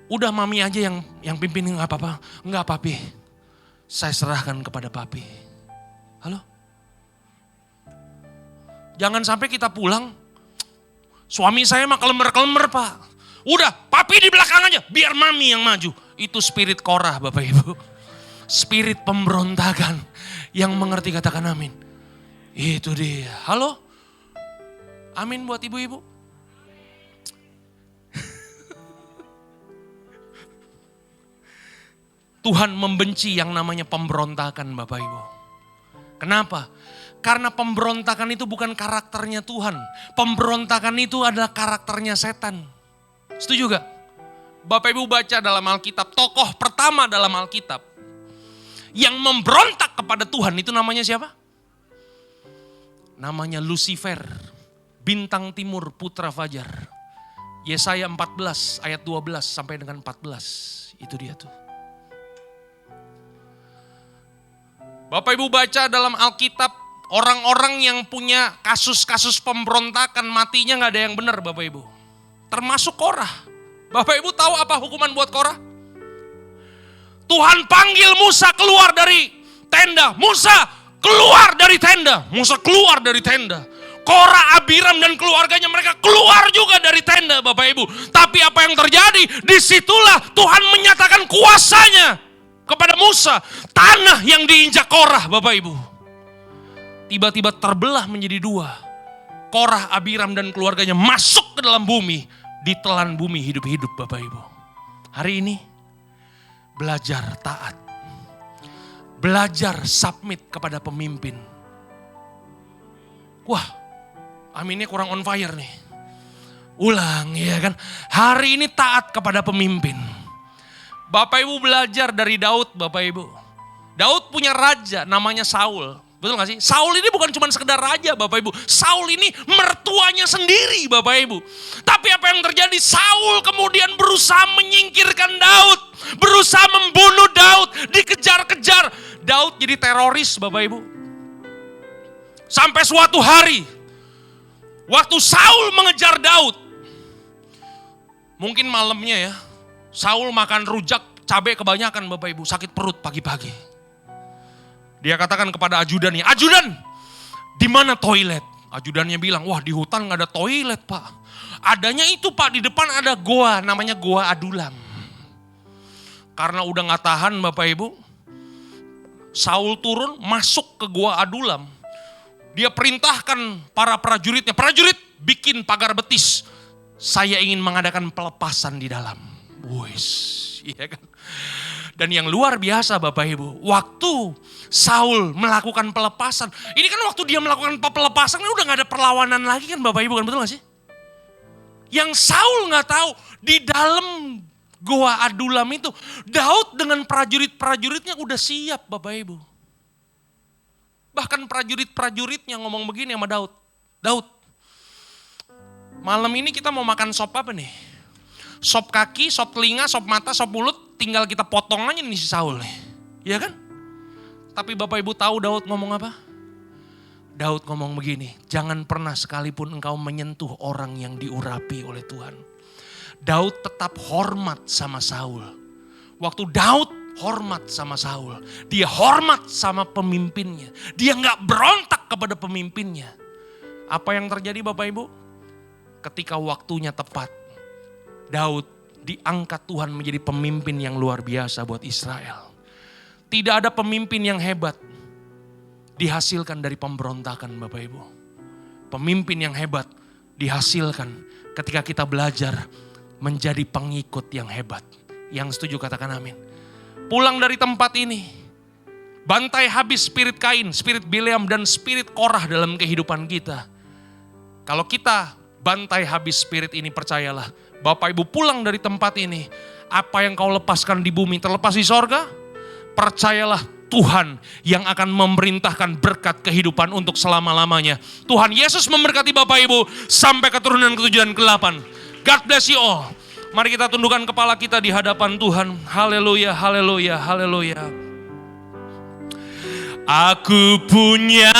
Udah mami aja yang pimpin, nggak apa-apa. Nggak papi, saya serahkan kepada papi. Halo? Jangan sampai kita pulang, suami saya mah kelemer-kelemer Pak. Udah papi di belakang aja, biar mami yang maju. Itu spirit Korah Bapak Ibu. Spirit pemberontakan, yang mengerti katakan amin. Itu dia. Halo? Amin buat ibu-ibu. Tuhan membenci yang namanya pemberontakan Bapak Ibu. Kenapa? Karena pemberontakan itu bukan karakternya Tuhan. Pemberontakan itu adalah karakternya setan. Setuju gak? Bapak Ibu baca dalam Alkitab, tokoh pertama dalam Alkitab yang memberontak kepada Tuhan itu namanya siapa? Namanya Lucifer, bintang timur putra fajar. Yesaya 14 ayat 12 sampai dengan 14. Itu dia tuh. Bapak Ibu baca dalam Alkitab, orang-orang yang punya kasus-kasus pemberontakan matinya gak ada yang benar Bapak Ibu. Termasuk Korah. Bapak Ibu tahu apa hukuman buat Korah? Tuhan panggil Musa keluar dari tenda. Musa keluar dari tenda. Musa keluar dari tenda. Korah, Abiram dan keluarganya mereka keluar juga dari tenda Bapak Ibu. Tapi apa yang terjadi? Disitulah Tuhan menyatakan kuasanya kepada Musa. Tanah yang diinjak Korah Bapak Ibu. Tiba-tiba terbelah menjadi dua. Korah, Abiram dan keluarganya masuk ke dalam bumi. Ditelan bumi hidup-hidup Bapak Ibu. Hari ini belajar taat. Belajar submit kepada pemimpin. Wah, aminnya kurang on fire nih. Ulang ya kan. Hari ini taat kepada pemimpin. Bapak Ibu belajar dari Daud Bapak Ibu. Daud punya raja namanya Saul. Betul gak sih? Saul ini bukan cuma sekedar raja Bapak Ibu. Saul ini mertuanya sendiri Bapak Ibu. Tapi apa yang terjadi? Saul kemudian berusaha menyingkirkan Daud. Berusaha membunuh Daud. Dikejar-kejar. Daud jadi teroris Bapak Ibu. Sampai suatu hari. Waktu Saul mengejar Daud. Mungkin malamnya ya. Saul makan rujak cabai kebanyakan Bapak Ibu. Sakit perut pagi-pagi. Dia katakan kepada ajudannya, ajudan, di mana toilet? Ajudannya bilang, wah di hutan gak ada toilet Pak. Adanya itu Pak, di depan ada goa, namanya Goa Adulam. Karena udah gak tahan Bapak Ibu, Saul turun masuk ke Goa Adulam. Dia perintahkan para prajuritnya, prajurit bikin pagar betis. Saya ingin mengadakan pelepasan di dalam. Wes, iya kan? Dan yang luar biasa Bapak Ibu, waktu Saul melakukan pelepasan, ini kan waktu dia melakukan pelepasan udah gak ada perlawanan lagi kan Bapak Ibu, kan betul gak sih? Yang Saul gak tahu, di dalam Goa Adulam itu, Daud dengan prajurit-prajuritnya udah siap Bapak Ibu. Bahkan prajurit-prajuritnya ngomong begini sama Daud, Daud, malam ini kita mau makan sop apa nih? Sop kaki, sop telinga, sop mata, sop mulut, tinggal kita potong aja nih si Saul nih. Iya kan? Tapi Bapak Ibu tahu Daud ngomong apa? Daud ngomong begini, jangan pernah sekalipun engkau menyentuh orang yang diurapi oleh Tuhan. Daud tetap hormat sama Saul. Waktu Daud hormat sama Saul, dia hormat sama pemimpinnya. Dia gak berontak kepada pemimpinnya. Apa yang terjadi Bapak Ibu? Ketika waktunya tepat, Daud diangkat Tuhan menjadi pemimpin yang luar biasa buat Israel. Tidak ada pemimpin yang hebat dihasilkan dari pemberontakan Bapak Ibu. Pemimpin yang hebat dihasilkan ketika kita belajar menjadi pengikut yang hebat. Yang setuju katakan amin. Pulang dari tempat ini, bantai habis spirit Kain, spirit Bileam dan spirit Korah dalam kehidupan kita. Kalau kita bantai habis spirit ini, percayalah, Bapak Ibu pulang dari tempat ini, apa yang kau lepaskan di bumi terlepas di sorga, percayalah Tuhan yang akan memerintahkan berkat kehidupan untuk selama-lamanya. Tuhan Yesus memberkati Bapak Ibu sampai keturunan ke-7 dan ke-8. God bless you all. Mari kita tundukkan kepala kita di hadapan Tuhan. Haleluya, haleluya, haleluya. Aku punya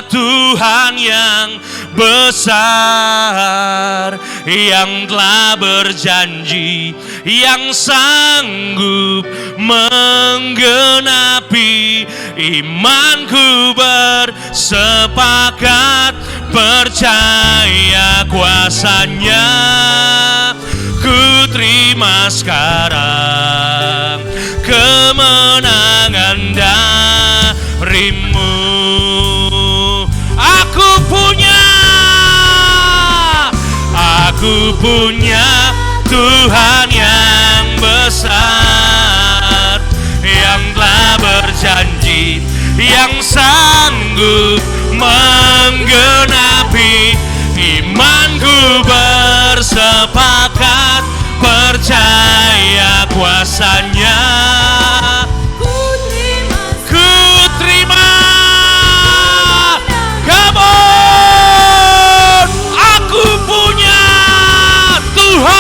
Tuhan yang besar, yang telah berjanji, yang sanggup menggenapi imanku bersepakat percaya kuasanya. Ku terima sekarang kemenangan darimu. punya Tuhan yang besar, yang telah berjanji, yang sanggup menggenapi. Imanku bersepakat, percaya kuasanya. Ku terima. Come on, aku punya Tuhan.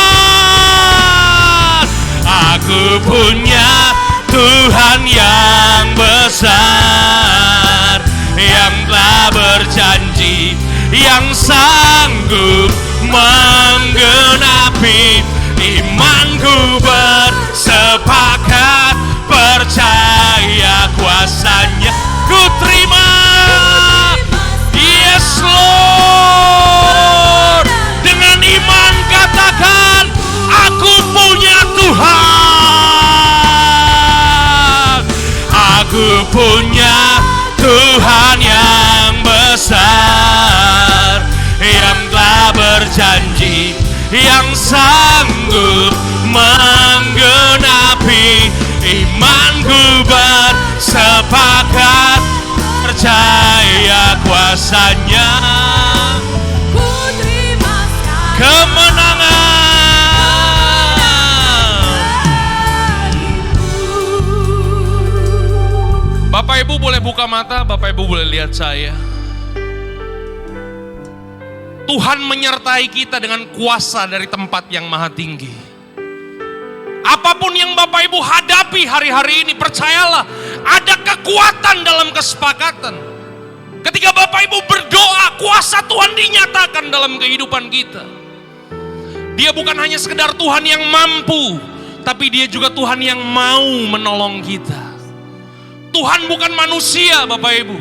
Aku punya Tuhan yang besar, yang telah berjanji, yang sanggup menggenapi. Imanku bersepakat, percaya kuasanya. Ku terima. Yes Lord. Dengan iman katakan, aku punya Tuhan. Aku punya Tuhan yang besar, yang telah berjanji, yang sanggup menggenapi. Imanku bersepakat, percaya kuasanya. Ku terima kemenangan. Bapak Ibu boleh buka mata, Bapak Ibu boleh lihat saya. Tuhan menyertai kita dengan kuasa dari tempat yang maha tinggi. Apapun yang Bapak Ibu hadapi hari-hari ini, percayalah ada kekuatan dalam kesepakatan. Ketika Bapak Ibu berdoa, kuasa Tuhan dinyatakan dalam kehidupan kita. Dia bukan hanya sekedar Tuhan yang mampu, tapi dia juga Tuhan yang mau menolong kita. Tuhan bukan manusia, Bapak Ibu.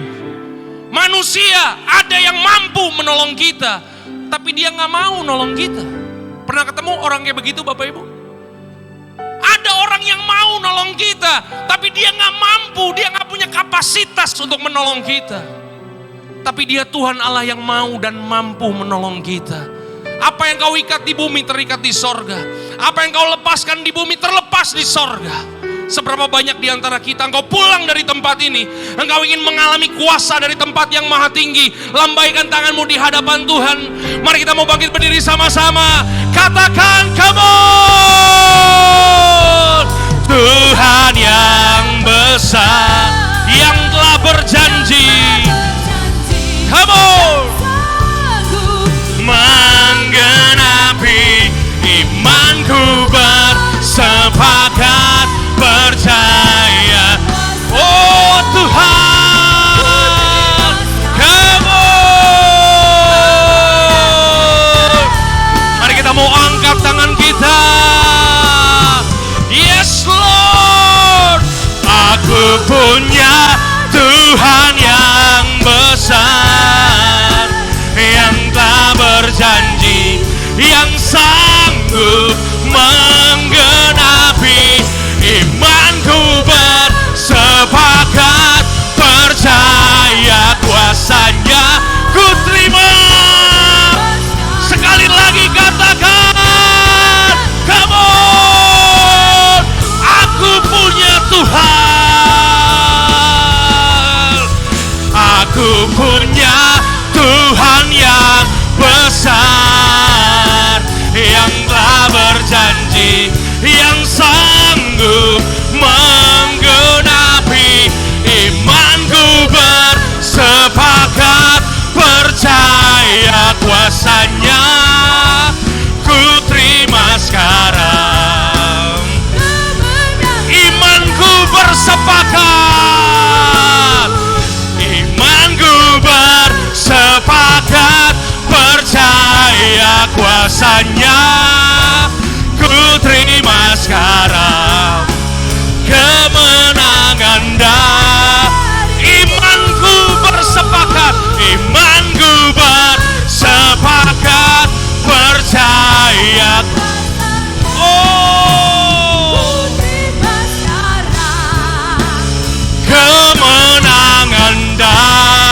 Manusia ada yang mampu menolong kita, tapi dia gak mau nolong kita. Pernah ketemu orang kayak begitu, Bapak Ibu? Ada orang yang mau nolong kita, tapi dia gak mampu, dia gak punya kapasitas untuk menolong kita. Tapi dia Tuhan Allah yang mau dan mampu menolong kita. Apa yang kau ikat di bumi terikat di sorga. Apa yang kau lepaskan di bumi terlepas di sorga. Seberapa banyak di antara kita engkau pulang dari tempat ini, engkau ingin mengalami kuasa dari tempat yang maha tinggi. Lambaikan tanganmu di hadapan Tuhan. Mari kita mau bangkit berdiri sama-sama. Katakan, come on. Tuhan yang besar, yang telah berjanji, come on, menggenapi. Imanku bersepakat, percaya. Oh Tuhan, come on. Mari kita mau angkat tangan kita. Yes Lord. Aku punya Tuhan yang besar, yang telah berjanji, yang sanggup menggenapi. Imanku bersepakat, percaya kuasanya. Ku terima. Sekali lagi katakan, come on. Aku punya Tuhan. Aku punya Tuhan yang besar, yang telah berjanji, yang sanggup menggenapi. Imanku bersepakat, percaya kuasanya. Ku terima sekarang. Imanku bersepakat. Imanku bersepakat, percaya kuasanya. Ku terima sekarang kemenangan dari imanku bersepakat. Imanku bersepakat, percaya. Oh, kemenangan darimu.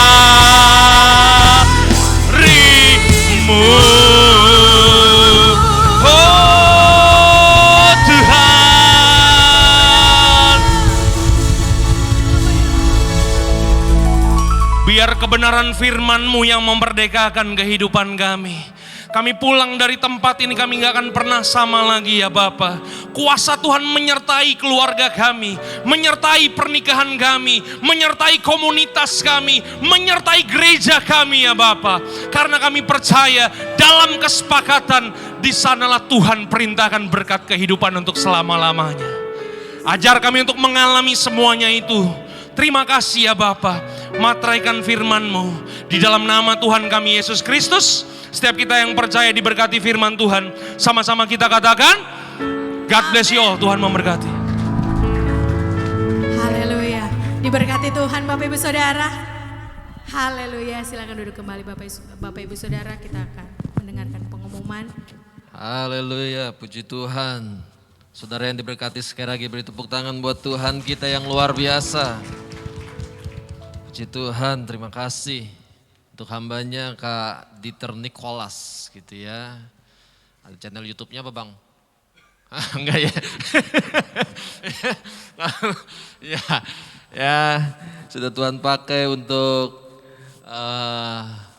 kebenaran firman-Mu yang memperdekakan kehidupan kami. Kami pulang dari tempat ini, kami gak akan pernah sama lagi ya Bapa. Kuasa Tuhan menyertai keluarga kami, menyertai pernikahan kami, menyertai komunitas kami, menyertai gereja kami ya Bapa. Karena kami percaya dalam kesepakatan, di sanalah Tuhan perintahkan berkat kehidupan untuk selama-lamanya. Ajar kami untuk mengalami semuanya itu. Terima kasih ya Bapa. Materaikan firman-Mu di dalam nama Tuhan kami Yesus Kristus. Setiap kita yang percaya diberkati firman Tuhan, sama-sama kita katakan, God bless you all. Tuhan memberkati. Haleluya. Diberkati Tuhan Bapak Ibu Saudara. Haleluya. Silakan duduk kembali Bapak Ibu Saudara. Kita akan mendengarkan pengumuman. Haleluya, puji Tuhan. Saudara yang diberkati, sekali lagi beri tepuk tangan buat Tuhan kita yang luar biasa. Puji Tuhan, terima kasih untuk hambanya Kak Dieter Nicholas gitu ya. Ada channel YouTube-nya apa Bang? Enggak ya? ya, sudah Tuhan pakai untuk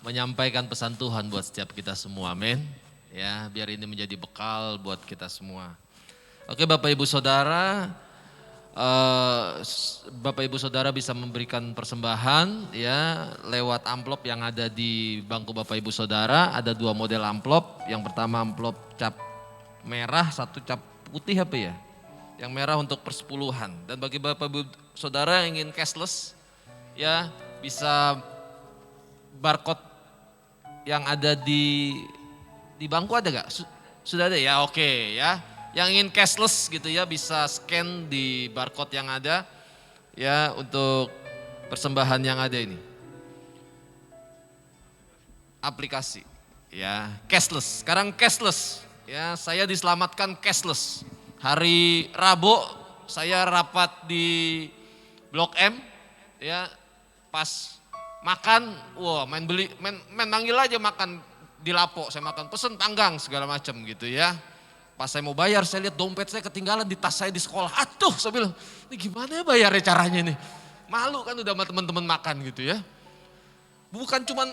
menyampaikan pesan Tuhan buat setiap kita semua, amin. Ya, biar ini menjadi bekal buat kita semua. Oke Bapak Ibu Saudara, Bapak Ibu Saudara bisa memberikan persembahan ya lewat amplop yang ada di bangku Bapak Ibu Saudara. Ada 2 model amplop. Yang pertama amplop cap merah, satu cap putih apa ya? Yang merah untuk persepuluhan. Dan bagi Bapak Ibu Saudara yang ingin cashless ya bisa barcode yang ada di bangku ada gak? Sudah ada ya, oke ya. Yang ingin cashless gitu ya bisa scan di barcode yang ada ya untuk persembahan yang ada ini. Aplikasi ya, cashless. Sekarang cashless ya, saya diselamatkan cashless. Hari Rabu saya rapat di Blok M ya, pas makan, wah main manggil aja makan di Lapo, saya makan pesen panggang segala macam gitu ya. Pas saya mau bayar, saya lihat dompet saya ketinggalan di tas saya di sekolah. Aduh, saya bilang, ini gimana ya bayarnya caranya nih? Malu kan udah sama teman-teman makan gitu ya. Bukan cuman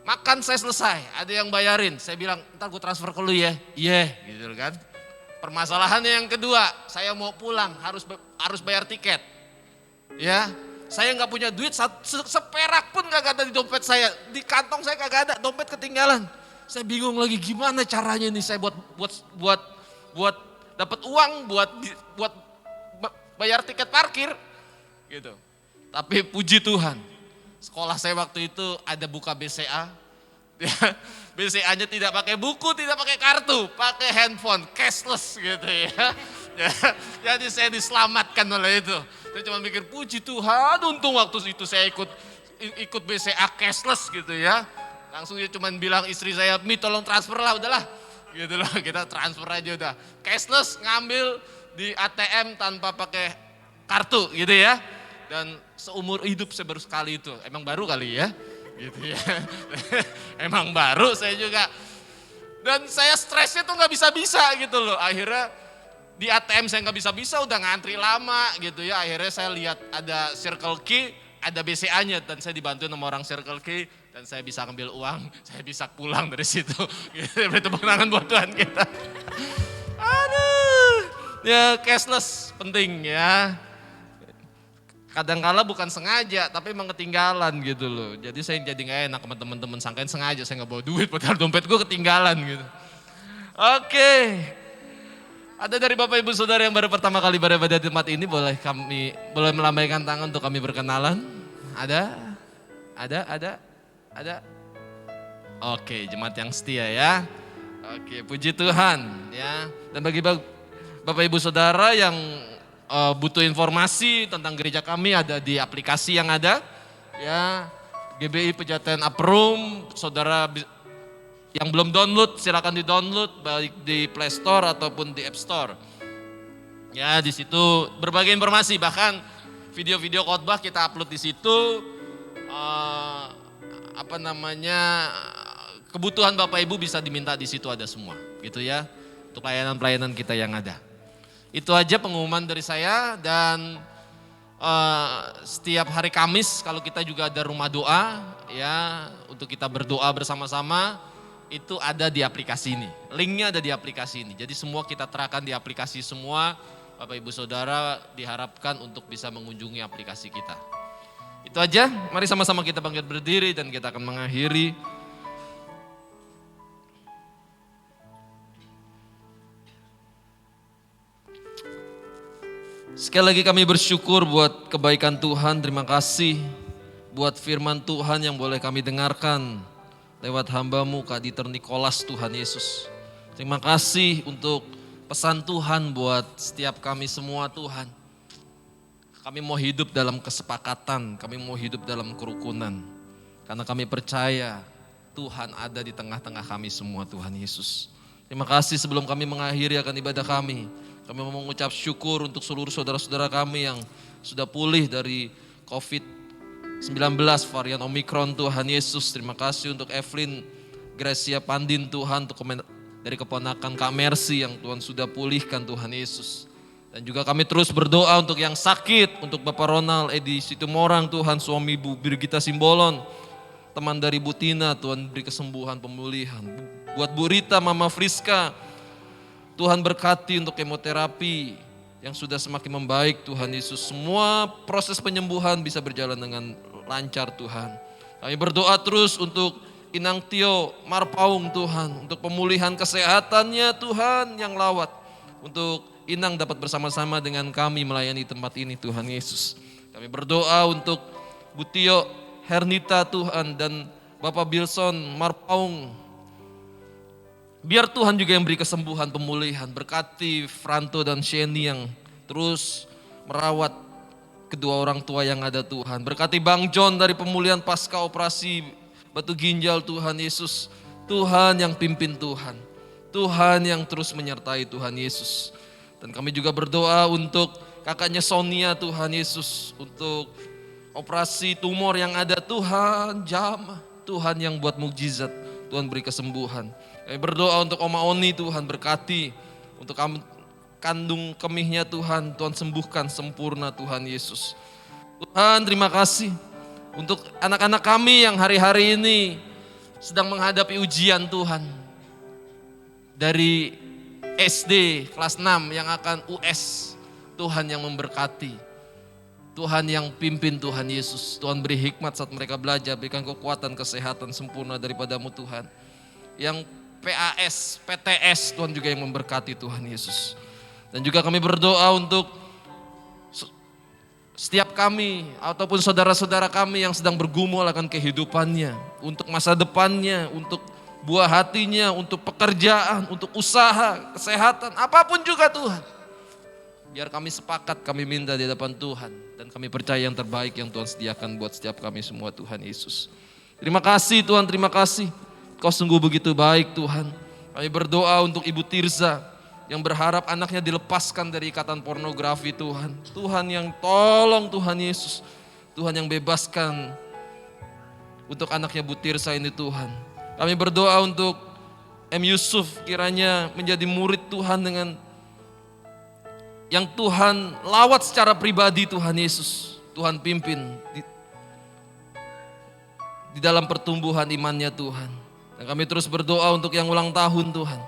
makan saya selesai, ada yang bayarin. Saya bilang, ntar gue transfer ke lu ya. Iya, gitu kan. Permasalahannya yang kedua, saya mau pulang, harus bayar tiket. Ya, saya nggak punya duit, seperak pun gak ada di dompet saya. Di kantong saya kagak ada, dompet ketinggalan. Saya bingung lagi gimana caranya nih saya buat dapat uang buat bayar tiket parkir gitu. Tapi puji Tuhan, sekolah saya waktu itu ada buka BCA. BCA-nya tidak pakai buku, tidak pakai kartu, pakai handphone, cashless gitu ya. Jadi saya diselamatkan oleh itu. Saya cuma mikir puji Tuhan, untung waktu itu saya ikut BCA cashless gitu ya. Langsung dia cuma bilang istri saya, Mi tolong transfer lah udahlah. Gitu loh, kita transfer aja udah. Cashless ngambil di ATM tanpa pakai kartu gitu ya. Dan seumur hidup saya baru sekali itu, emang baru kali ya. Gitu ya. Emang baru saya juga. Dan saya stresnya tuh gak bisa-bisa gitu loh. Akhirnya di ATM saya gak bisa-bisa udah ngantri lama gitu ya. Akhirnya saya lihat ada Circle K, ada BCA-nya dan saya dibantu sama orang Circle K. Dan saya bisa ambil uang, saya bisa pulang dari situ. Beri tepuk tangan buat Tuhan kita. Aduh, ya cashless penting ya. Kadang-kala bukan sengaja, tapi emang ketinggalan gitu loh. Jadi saya jadi gak enak sama teman-teman, sangkain sengaja saya gak bawa duit, padahal dompet gue ketinggalan gitu. Oke, ada dari Bapak Ibu Saudara yang baru pertama kali beribadah di tempat ini, boleh melambaikan tangan untuk kami berkenalan? Ada? Oke, jemaat yang setia ya. Oke, puji Tuhan ya. Dan bagi Bapak Ibu Saudara yang butuh informasi tentang gereja kami, ada di aplikasi yang ada ya. GBI Pejaten Uproom, saudara yang belum download silakan di-download baik di Play Store ataupun di App Store. Ya, di situ berbagai informasi, bahkan video-video khotbah kita upload di situ. Kebutuhan Bapak Ibu bisa diminta di situ, ada semua gitu ya, untuk pelayanan-pelayanan kita yang ada. Itu aja pengumuman dari saya. Dan setiap hari Kamis kalau kita juga ada rumah doa ya untuk kita berdoa bersama-sama, itu ada di aplikasi ini. Linknya ada di aplikasi ini. Jadi semua kita terapkan di aplikasi semua. Bapak Ibu Saudara diharapkan untuk bisa mengunjungi aplikasi kita. Itu aja, mari sama-sama kita bangkit berdiri dan kita akan mengakhiri. Sekali lagi kami bersyukur buat kebaikan Tuhan, terima kasih buat firman Tuhan yang boleh kami dengarkan lewat hamba-Mu Kak Dieter Nicholas Tuhan Yesus. Terima kasih untuk pesan Tuhan buat setiap kami semua Tuhan. Kami mau hidup dalam kesepakatan, kami mau hidup dalam kerukunan. Karena kami percaya Tuhan ada di tengah-tengah kami semua Tuhan Yesus. Terima kasih sebelum kami mengakhiri akan ibadah kami. Kami mau mengucap syukur untuk seluruh saudara-saudara kami yang sudah pulih dari COVID-19 varian Omikron Tuhan Yesus. Terima kasih untuk Evelyn Gracia Pandin Tuhan, untuk dari keponakan Kak Mercy yang Tuhan sudah pulihkan Tuhan Yesus. Dan juga kami terus berdoa untuk yang sakit, untuk Bapak Ronald Edi Situmorang Tuhan, suami Bu Birgita Simbolon, teman dari Bu Tina, Tuhan beri kesembuhan, pemulihan. Buat Bu Rita, Mama Friska, Tuhan berkati untuk kemoterapi yang sudah semakin membaik Tuhan Yesus. Semua proses penyembuhan bisa berjalan dengan lancar Tuhan. Kami berdoa terus untuk Inang Tio Marpaung Tuhan, untuk pemulihan kesehatannya Tuhan yang lawat. Untuk Inang dapat bersama-sama dengan kami melayani tempat ini Tuhan Yesus. Kami berdoa untuk Bu Tio Hernita Tuhan dan Bapak Bilson Marpaung. Biar Tuhan juga yang beri kesembuhan, pemulihan. Berkati Franto dan Sheni yang terus merawat kedua orang tua yang ada Tuhan. Berkati Bang John dari pemulihan pasca operasi batu ginjal Tuhan Yesus. Tuhan yang pimpin Tuhan. Tuhan yang terus menyertai Tuhan Yesus. Dan kami juga berdoa untuk kakaknya Sonia Tuhan Yesus. Untuk operasi tumor yang ada Tuhan jamah. Tuhan yang buat mukjizat. Tuhan beri kesembuhan. Kami berdoa untuk Oma Oni Tuhan berkati. Untuk kandung kemihnya Tuhan, Tuhan sembuhkan sempurna Tuhan Yesus. Tuhan terima kasih untuk anak-anak kami yang hari-hari ini sedang menghadapi ujian Tuhan. Dari SD kelas 6 yang akan US, Tuhan yang memberkati. Tuhan yang pimpin Tuhan Yesus. Tuhan beri hikmat saat mereka belajar, berikan kekuatan, kesehatan sempurna daripada-Mu Tuhan. Yang PAS, PTS, Tuhan juga yang memberkati Tuhan Yesus. Dan juga kami berdoa untuk setiap kami ataupun saudara-saudara kami yang sedang bergumul akan kehidupannya, untuk masa depannya, untuk buah hatinya, untuk pekerjaan, untuk usaha, kesehatan, apapun juga Tuhan. Biar kami sepakat, kami minta di hadapan Tuhan. Dan kami percaya yang terbaik yang Tuhan sediakan buat setiap kami semua Tuhan Yesus. Terima kasih Tuhan, terima kasih. Kau sungguh begitu baik Tuhan. Kami berdoa untuk Ibu Tirza yang berharap anaknya dilepaskan dari ikatan pornografi Tuhan. Tuhan yang tolong Tuhan Yesus. Tuhan yang bebaskan untuk anaknya Bu Tirza ini Tuhan. Kami berdoa untuk M. Yusuf kiranya menjadi murid Tuhan dengan yang Tuhan lawat secara pribadi Tuhan Yesus. Tuhan pimpin di dalam pertumbuhan imannya Tuhan. Dan kami terus berdoa untuk yang ulang tahun Tuhan.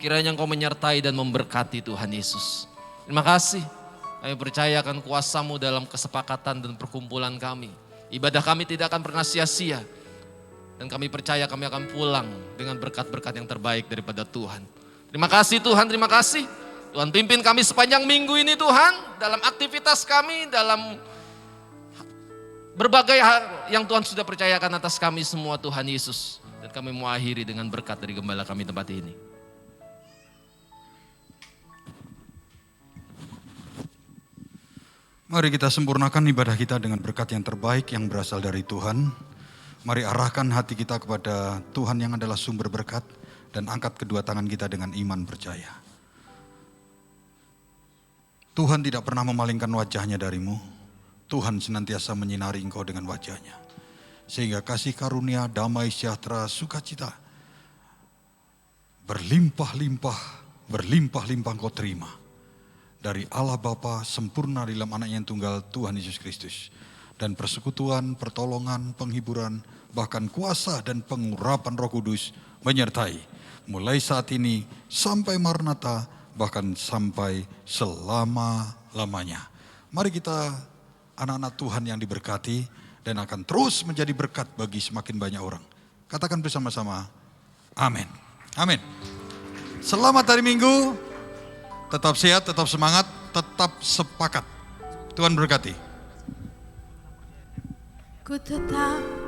Kiranya Engkau menyertai dan memberkati Tuhan Yesus. Terima kasih. Kami percaya akan kuasa-Mu dalam kesepakatan dan perkumpulan kami. Ibadah kami tidak akan pernah sia-sia. Dan kami percaya kami akan pulang dengan berkat-berkat yang terbaik daripada Tuhan. Terima kasih Tuhan, terima kasih. Tuhan pimpin kami sepanjang minggu ini Tuhan. Dalam aktivitas kami, dalam berbagai hal yang Tuhan sudah percayakan atas kami semua Tuhan Yesus. Dan kami mau akhiri dengan berkat dari gembala kami tempat ini. Mari kita sempurnakan ibadah kita dengan berkat yang terbaik yang berasal dari Tuhan. Mari arahkan hati kita kepada Tuhan yang adalah sumber berkat. Dan angkat kedua tangan kita dengan iman percaya. Tuhan tidak pernah memalingkan wajahnya darimu. Tuhan senantiasa menyinari engkau dengan wajahnya. Sehingga kasih karunia, damai, sejahtera, sukacita berlimpah-limpah engkau terima. dari Allah Bapa sempurna di dalam anaknya yang tunggal Tuhan Yesus Kristus. Dan persekutuan, pertolongan, penghiburan, bahkan kuasa dan pengurapan Roh Kudus menyertai. Mulai saat ini sampai Maranatha, bahkan sampai selama-lamanya. Mari kita anak-anak Tuhan yang diberkati dan akan terus menjadi berkat bagi semakin banyak orang. Katakan bersama-sama, amin. Amin. Selamat hari Minggu, tetap sehat, tetap semangat, tetap sepakat. Tuhan berkati. Ku tetap